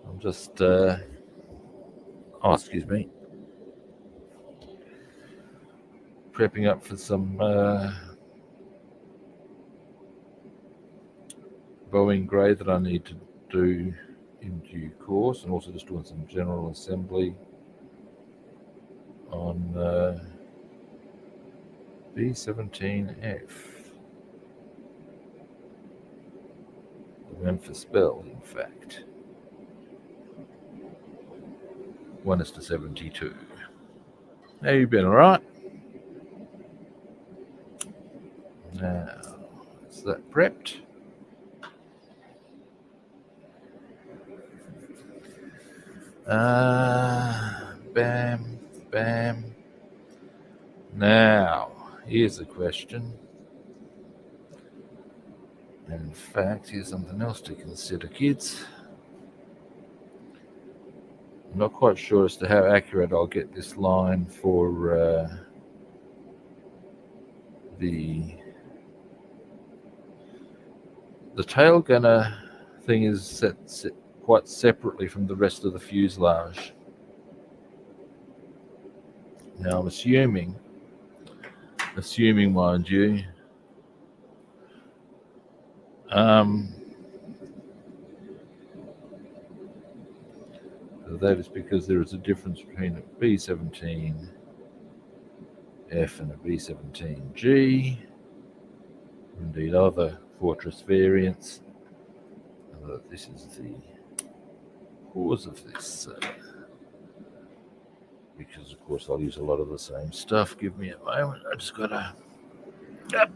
I'm just, oh, excuse me, prepping up for some Boeing Grey that I need to do in due course, and also just doing some general assembly on B-17F, the Memphis Belle, in fact. 1:72. How you been, all right? Now, is that prepped? Bam, bam. Now, here's a question. And in fact, here's something else to consider, kids. I'm not quite sure as to how accurate I'll get this line for the tail gunner thing is set quite separately from the rest of the fuselage. Now I'm assuming mind you, that is because there is a difference between a B-17F and a B-17G, indeed other Fortress variants. This is the cause of this, because of course I'll use a lot of the same stuff. Give me a moment, I just gotta... Yep.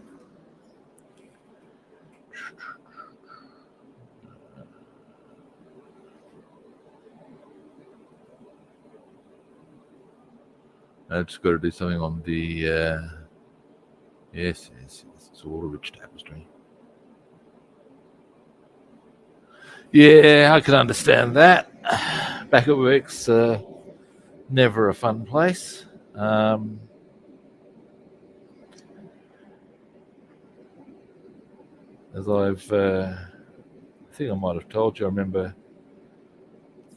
I just got to do something on the yes, it's all a rich tapestry. Yeah, I can understand that. Back at work's never a fun place. As I think I might have told you, I remember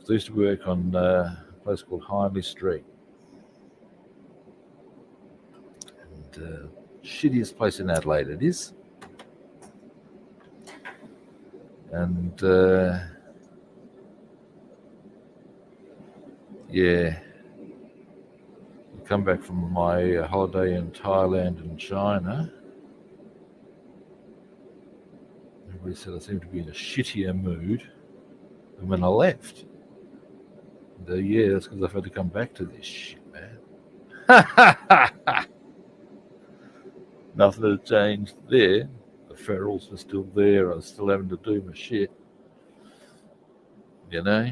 I used to work on a place called Hindley Street. And shittiest place in Adelaide it is. And yeah, I come back from my holiday in Thailand and China. Everybody said I seemed to be in a shittier mood than when I left. And, yeah, that's because I've had to come back to this shit, man. Nothing had changed there. The ferals were still there. I was still having to do my shit. You know?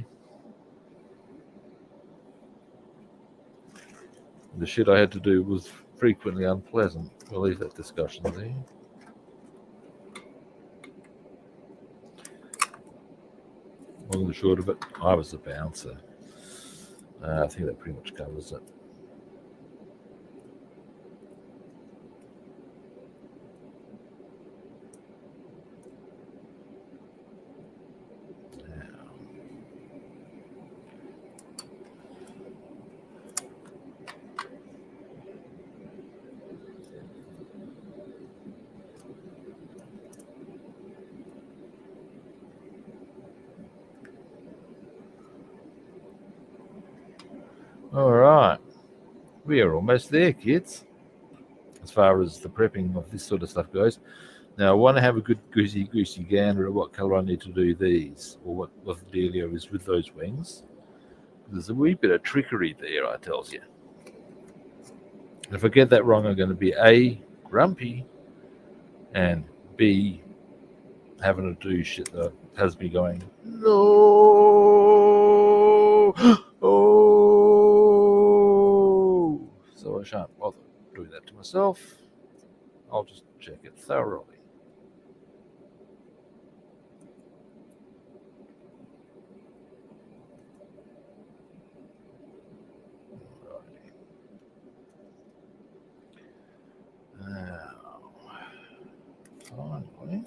The shit I had to do was frequently unpleasant. We'll leave that discussion there. Long and short of it, I was the bouncer. I think that pretty much covers it. All right, we are almost there, kids, as far as the prepping of this sort of stuff goes. Now, I want to have a good goosey gander at what colour I need to do these, or what the dealio is with those wings. There's a wee bit of trickery there, I tells you. And if I get that wrong, I'm going to be A, grumpy, and B, having to do shit that has me going, no, oh. So I shan't bother doing that to myself. I'll just check it thoroughly. Now, finally,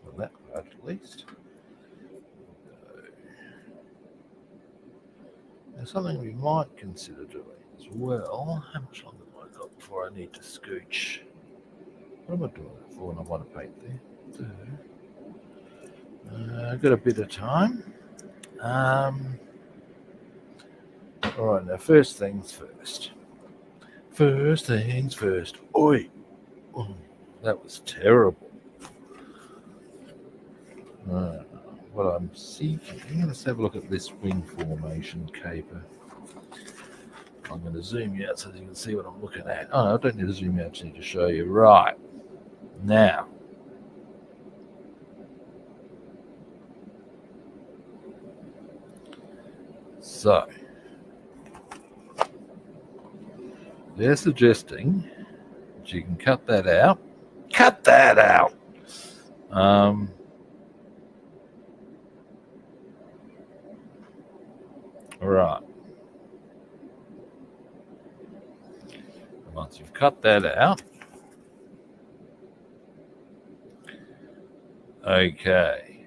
well, that part at least. Now, something we might consider doing as well. How much longer have I got before I need to scooch? What am I doing that for when I want to paint there? I've got a bit of time. All right, now first things first. First things first. Oi! Oh, that was terrible. What I'm seeking, let's have a look at this wing formation caper. I'm going to zoom you out so you can see what I'm looking at. Oh, I don't need to zoom out, I just need to show you. Right. Now, so they're suggesting that you can cut that out. Cut that out! All right. Once you've cut that out, okay,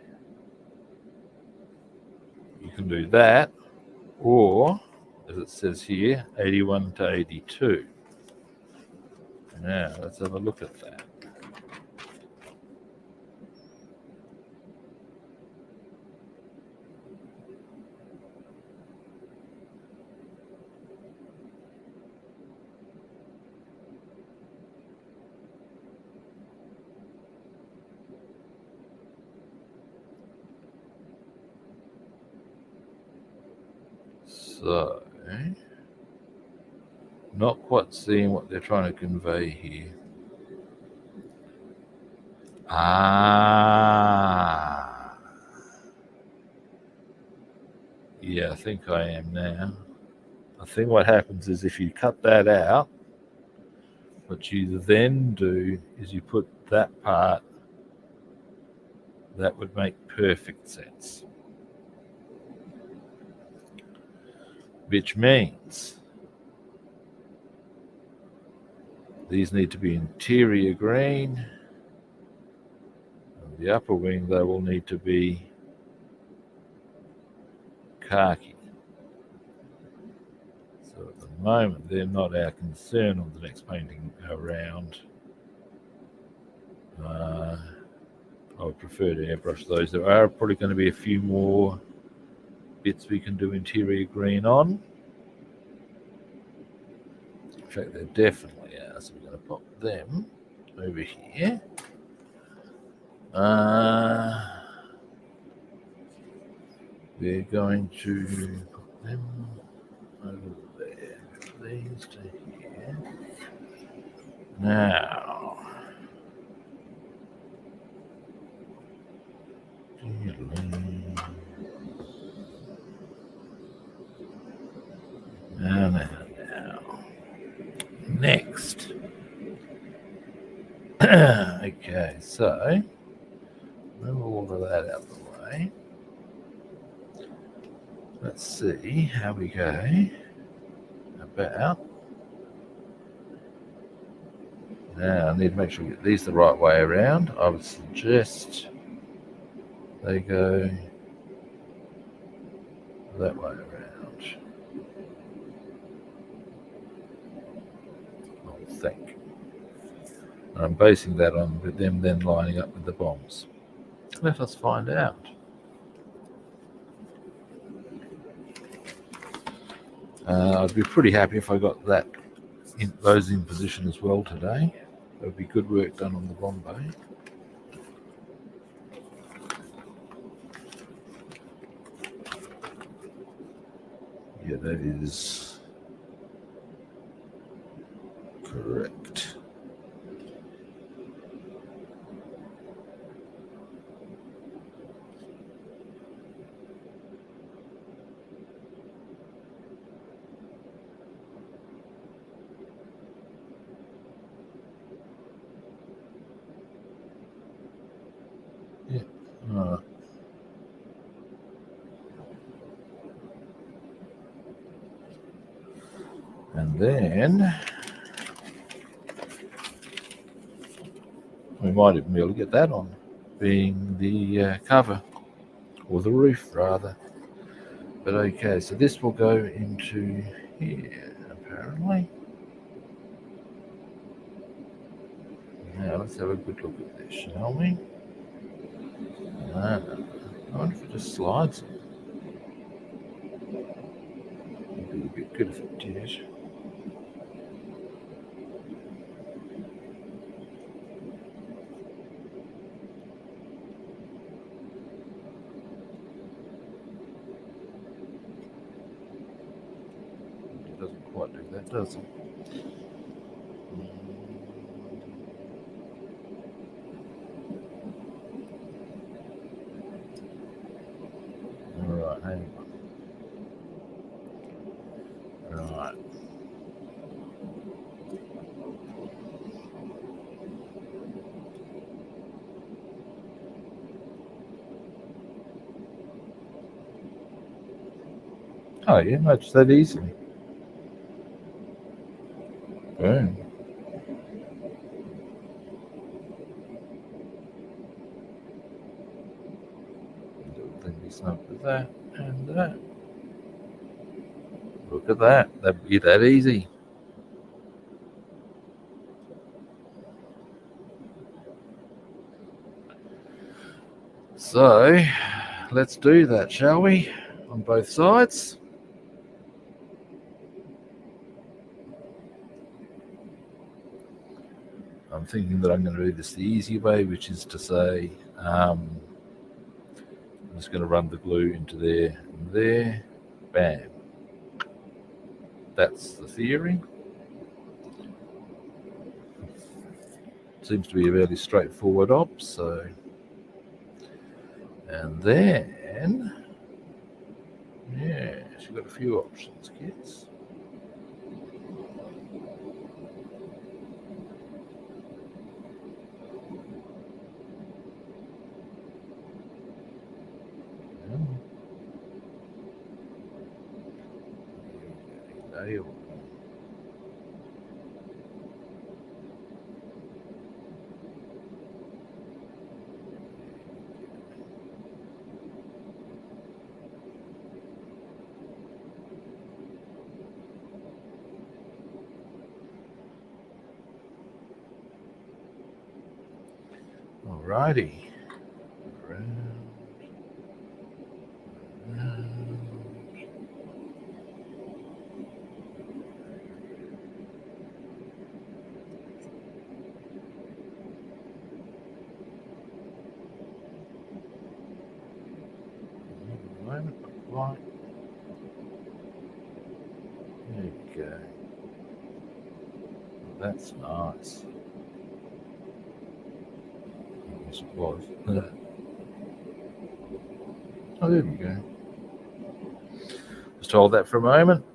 you can do that, or as it says here, 81 to 82. Now let's have a look at that. So, not quite seeing what they're trying to convey here. Ah, yeah, I think I am now. I think what happens is if you cut that out, what you then do is you put that part, that would make perfect sense. Which means these need to be interior green. On the upper wing, they will need to be khaki. So at the moment, they're not our concern on the next painting around. I would prefer to airbrush those. There are probably going to be a few more bits we can do interior green on. In fact, there definitely are. So we're going to pop them over here. We're going to put them over there. These to here. Now, now. Next. Okay, so move all of that out of the way. Let's see how we go about. Now I need to make sure we get these the right way around. I would suggest they go that way around. I think. I'm basing that on them then lining up with the bombs. Let us find out. I'd be pretty happy if I got those in position as well today. That would be good work done on the bomb bay. Yeah, that is correct. Yeah. And then we might even be able to get that on, being the cover, or the roof rather. But okay, so this will go into here, apparently. Now let's have a good look at this, shall we? I wonder if it just slides. good if it did. It doesn't quite do that, does it? Alright, hang on. Right. Oh yeah, that's that easy. Boom. Then we snap with that and that. Look at that. That'd be that easy. So let's do that, shall we? On both sides. I'm thinking that I'm going to do this the easy way, which is to say, I'm just going to run the glue into there and there. Bam. That's the theory. Seems to be a fairly straightforward op, so. And then, yeah, you've got a few options, kids. Alrighty. Right. There you go. That's nice. Yes, it was. Oh, there we go. Just hold that for a moment.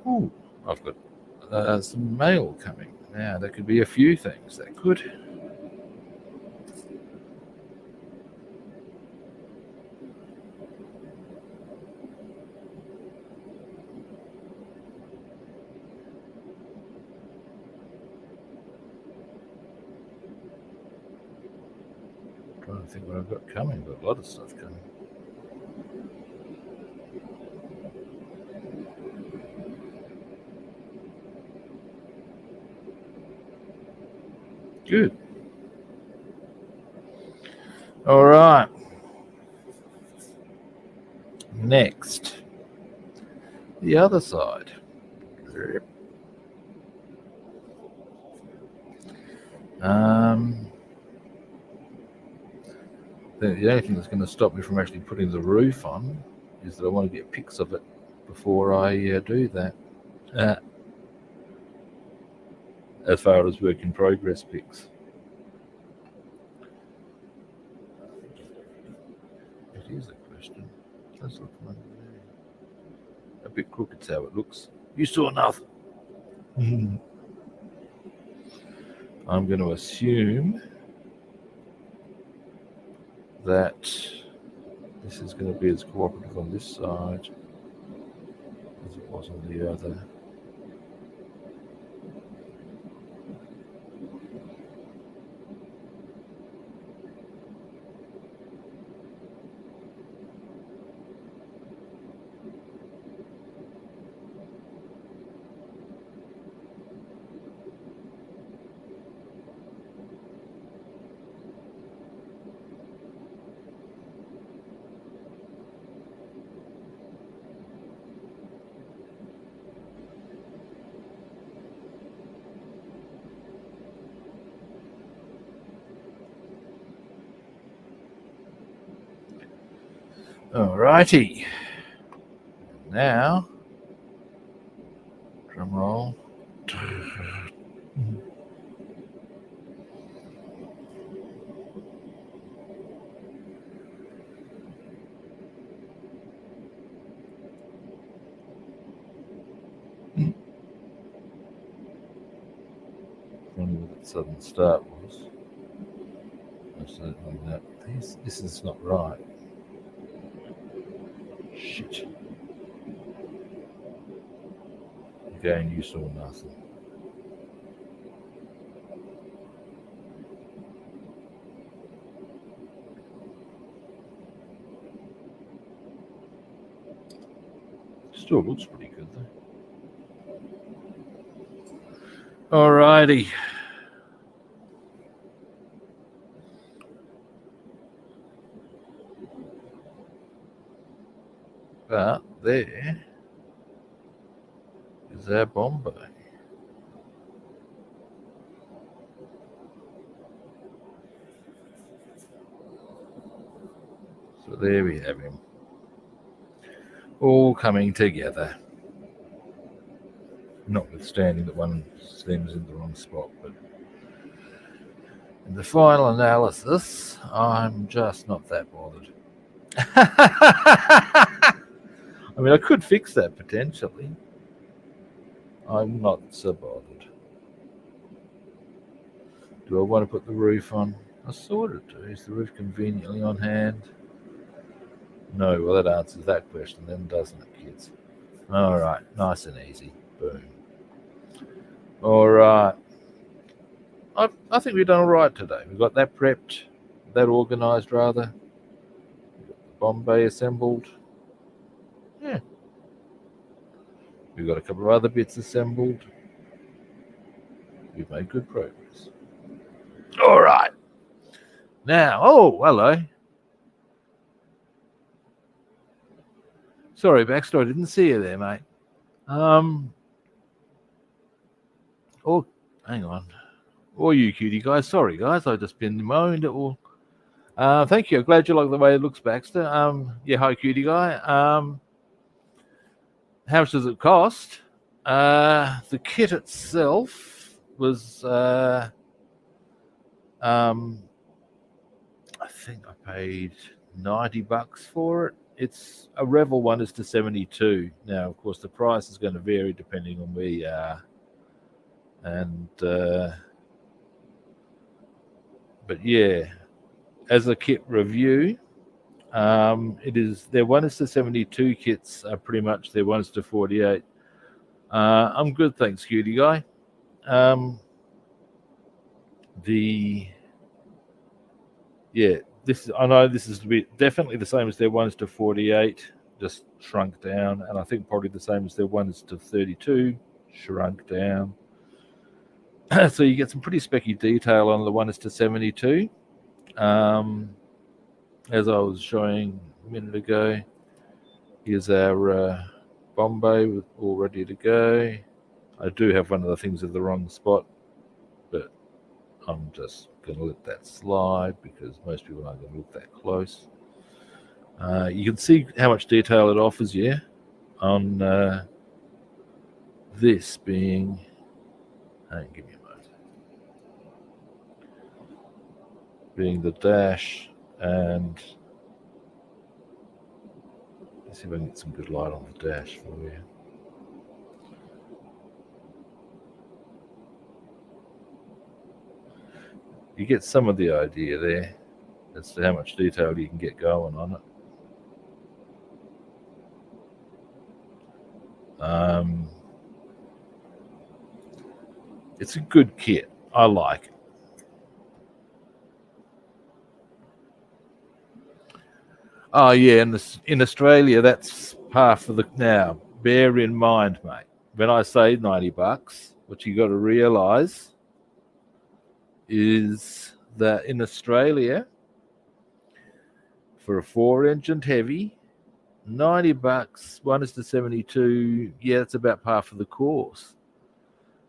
Oh, I've got some mail coming. Now, there could be a few things that could. I'm trying to think what I've got coming. I've got a lot of stuff coming. Good. All right. Next, the other side. The only thing that's going to stop me from actually putting the roof on is that I want to get pics of it before I do that. As far as work in progress pics. It is a question. Let's look from under there. A bit crooked's how it looks. You saw nothing. I'm going to assume that this is going to be as cooperative on this side as it was on the other. Alrighty. Now, drum roll. Funny what that sudden start was. Absolutely not. This is not right. Shit. Again, you saw nothing. Still looks pretty good though. Alrighty. But there is our Bombay. So there we have him. All coming together. Notwithstanding that one seems in the wrong spot, but in the final analysis, I'm just not that bothered. I mean, I could fix that potentially. I'm not so bothered. Do I want to put the roof on? I sort of do. Is the roof conveniently on hand? No, well, that answers that question then, doesn't it, kids? All right, nice and easy. Boom. All right. I think we've done all right today. We've got that prepped, that organised rather. We've got the Bombay assembled. Yeah. We've got a couple of other bits assembled. We've made good progress. All right. Now, oh, hello. Sorry, Baxter, I didn't see you there, mate. Oh, hang on. Or you cutie guys. Sorry, guys. I've just been moaned at all. Thank you. Glad you like the way it looks, Baxter. Yeah, hi, cutie guy. How much does it cost? The kit itself was, I think I paid $90 for it. It's a Revell one is to 72. Now, of course, the price is going to vary depending on where you are. And but yeah, as a kit review, it is their 1:72 kits are pretty much their 1:48. I'm good, thanks, cutie guy. I know this is definitely the same as their 1:48, just shrunk down, and I think probably the same as their 1:32, shrunk down. So you get some pretty specky detail on the 1:72. As I was showing a minute ago, here's our Bombay all ready to go. I do have one of the things in the wrong spot, but I'm just going to let that slide because most people aren't going to look that close. You can see how much detail it offers you on this being. Give me a moment. Being the dash, and let's see if I can get some good light on the dash for you. You get some of the idea there as to how much detail you can get going on it. It's a good kit. I like it. Oh yeah, in Australia, that's half of the. Now, bear in mind, mate, when I say $90, what you got to realise is that in Australia, for a 4-engined heavy, $90, 1:72. Yeah, it's about half of the course.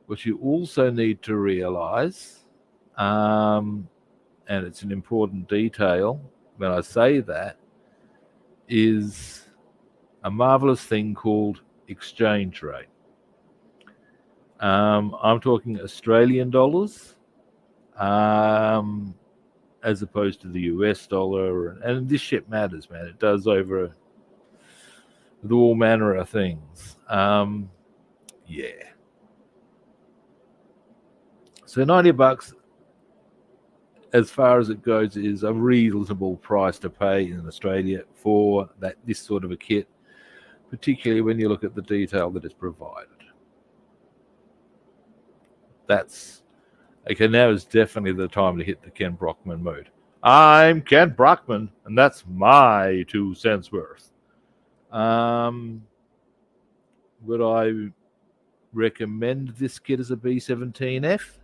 What you also need to realise, and it's an important detail when I say that, is a marvelous thing called exchange rate. I'm talking Australian dollars, as opposed to the US dollar, and this shit matters, man. It does over with all manner of things. Yeah. So $90, as far as it goes, is a reasonable price to pay in Australia for this sort of a kit, particularly when you look at the detail that is provided. That's okay. Now is definitely the time to hit the Ken Brockman mode. I'm Ken Brockman, and that's my 2 cents worth. Would I recommend this kit as a B-17F?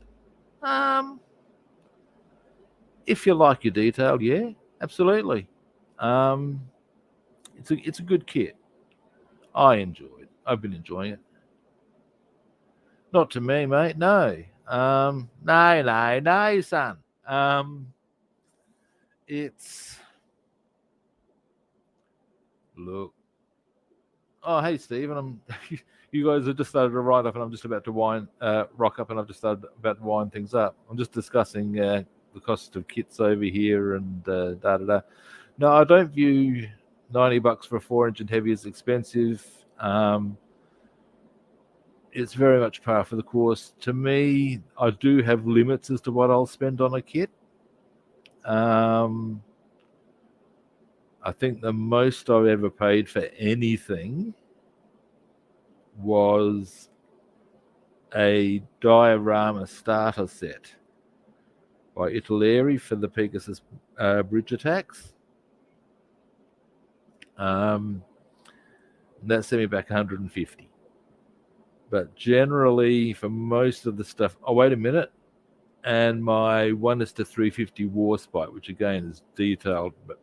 If you like your detail, yeah, absolutely. It's a good kit. I enjoy it. I've been enjoying it. Not to me, mate. No. No, son. It's look. Oh, hey, Steve, and you guys have just started to write up, and I'm just about to rock up, and I've just started about to wind things up. I'm just discussing the cost of kits over here and da. No, I don't view $90 for a 4-inch and heavy as expensive. It's very much par for the course. To me, I do have limits as to what I'll spend on a kit. I think the most I've ever paid for anything was a diorama starter set by Italeri for the Pegasus bridge attacks. That sent me back 150. But generally, for most of the stuff, oh, wait a minute. And my 1:350 Warspite, which again is detailed, but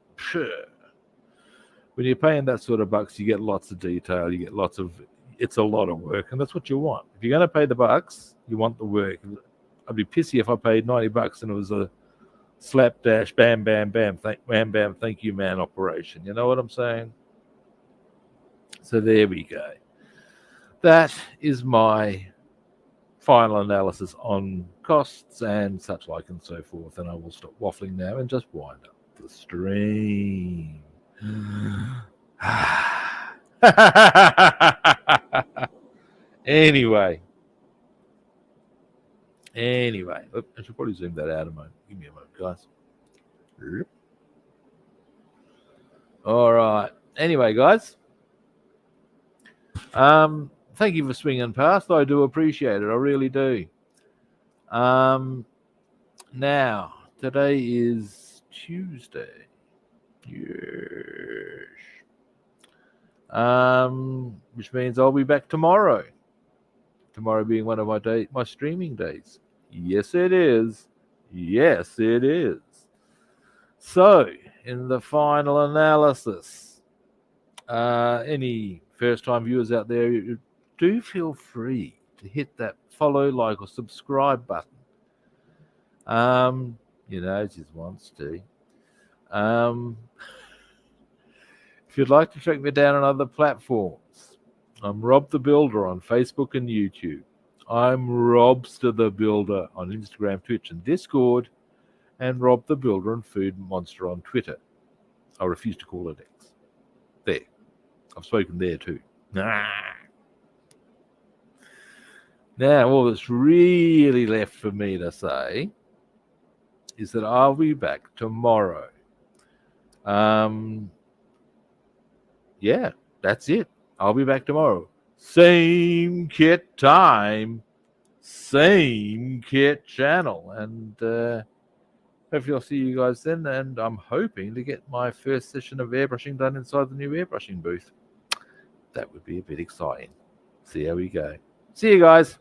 when you're paying that sort of bucks, you get lots of detail, you get it's a lot of work, and that's what you want. If you're going to pay the bucks, you want the work. I'd be pissy if I paid $90 and it was a slapdash, bam, bam, bam, thank you, man operation. You know what I'm saying? So there we go. That is my final analysis on costs and such like and so forth, and I will stop waffling now and just wind up the stream. Anyway, I should probably zoom that out a moment. Give me a moment, guys. All right. Anyway, guys, thank you for swinging past. I do appreciate it. I really do. Now, today is Tuesday. Yes. Which means I'll be back tomorrow. Tomorrow being one of my streaming days. Yes, it is. Yes, it is. So, in the final analysis, any first-time viewers out there, do feel free to hit that follow, like, or subscribe button. Just wants to. If you'd like to track me down on other platforms, I'm Rob the Builder on Facebook and YouTube. I'm Robster the Builder on Instagram, Twitch, and Discord, and Rob the Builder and Food Monster on Twitter. I refuse to call it X. There. I've spoken there too. Now, all that's really left for me to say is that I'll be back tomorrow. Yeah, that's it. I'll be back tomorrow. Same kit time, same kit channel. And hopefully I'll see you guys then. And I'm hoping to get my first session of airbrushing done inside the new airbrushing booth. That would be a bit exciting. See how we go. See you guys.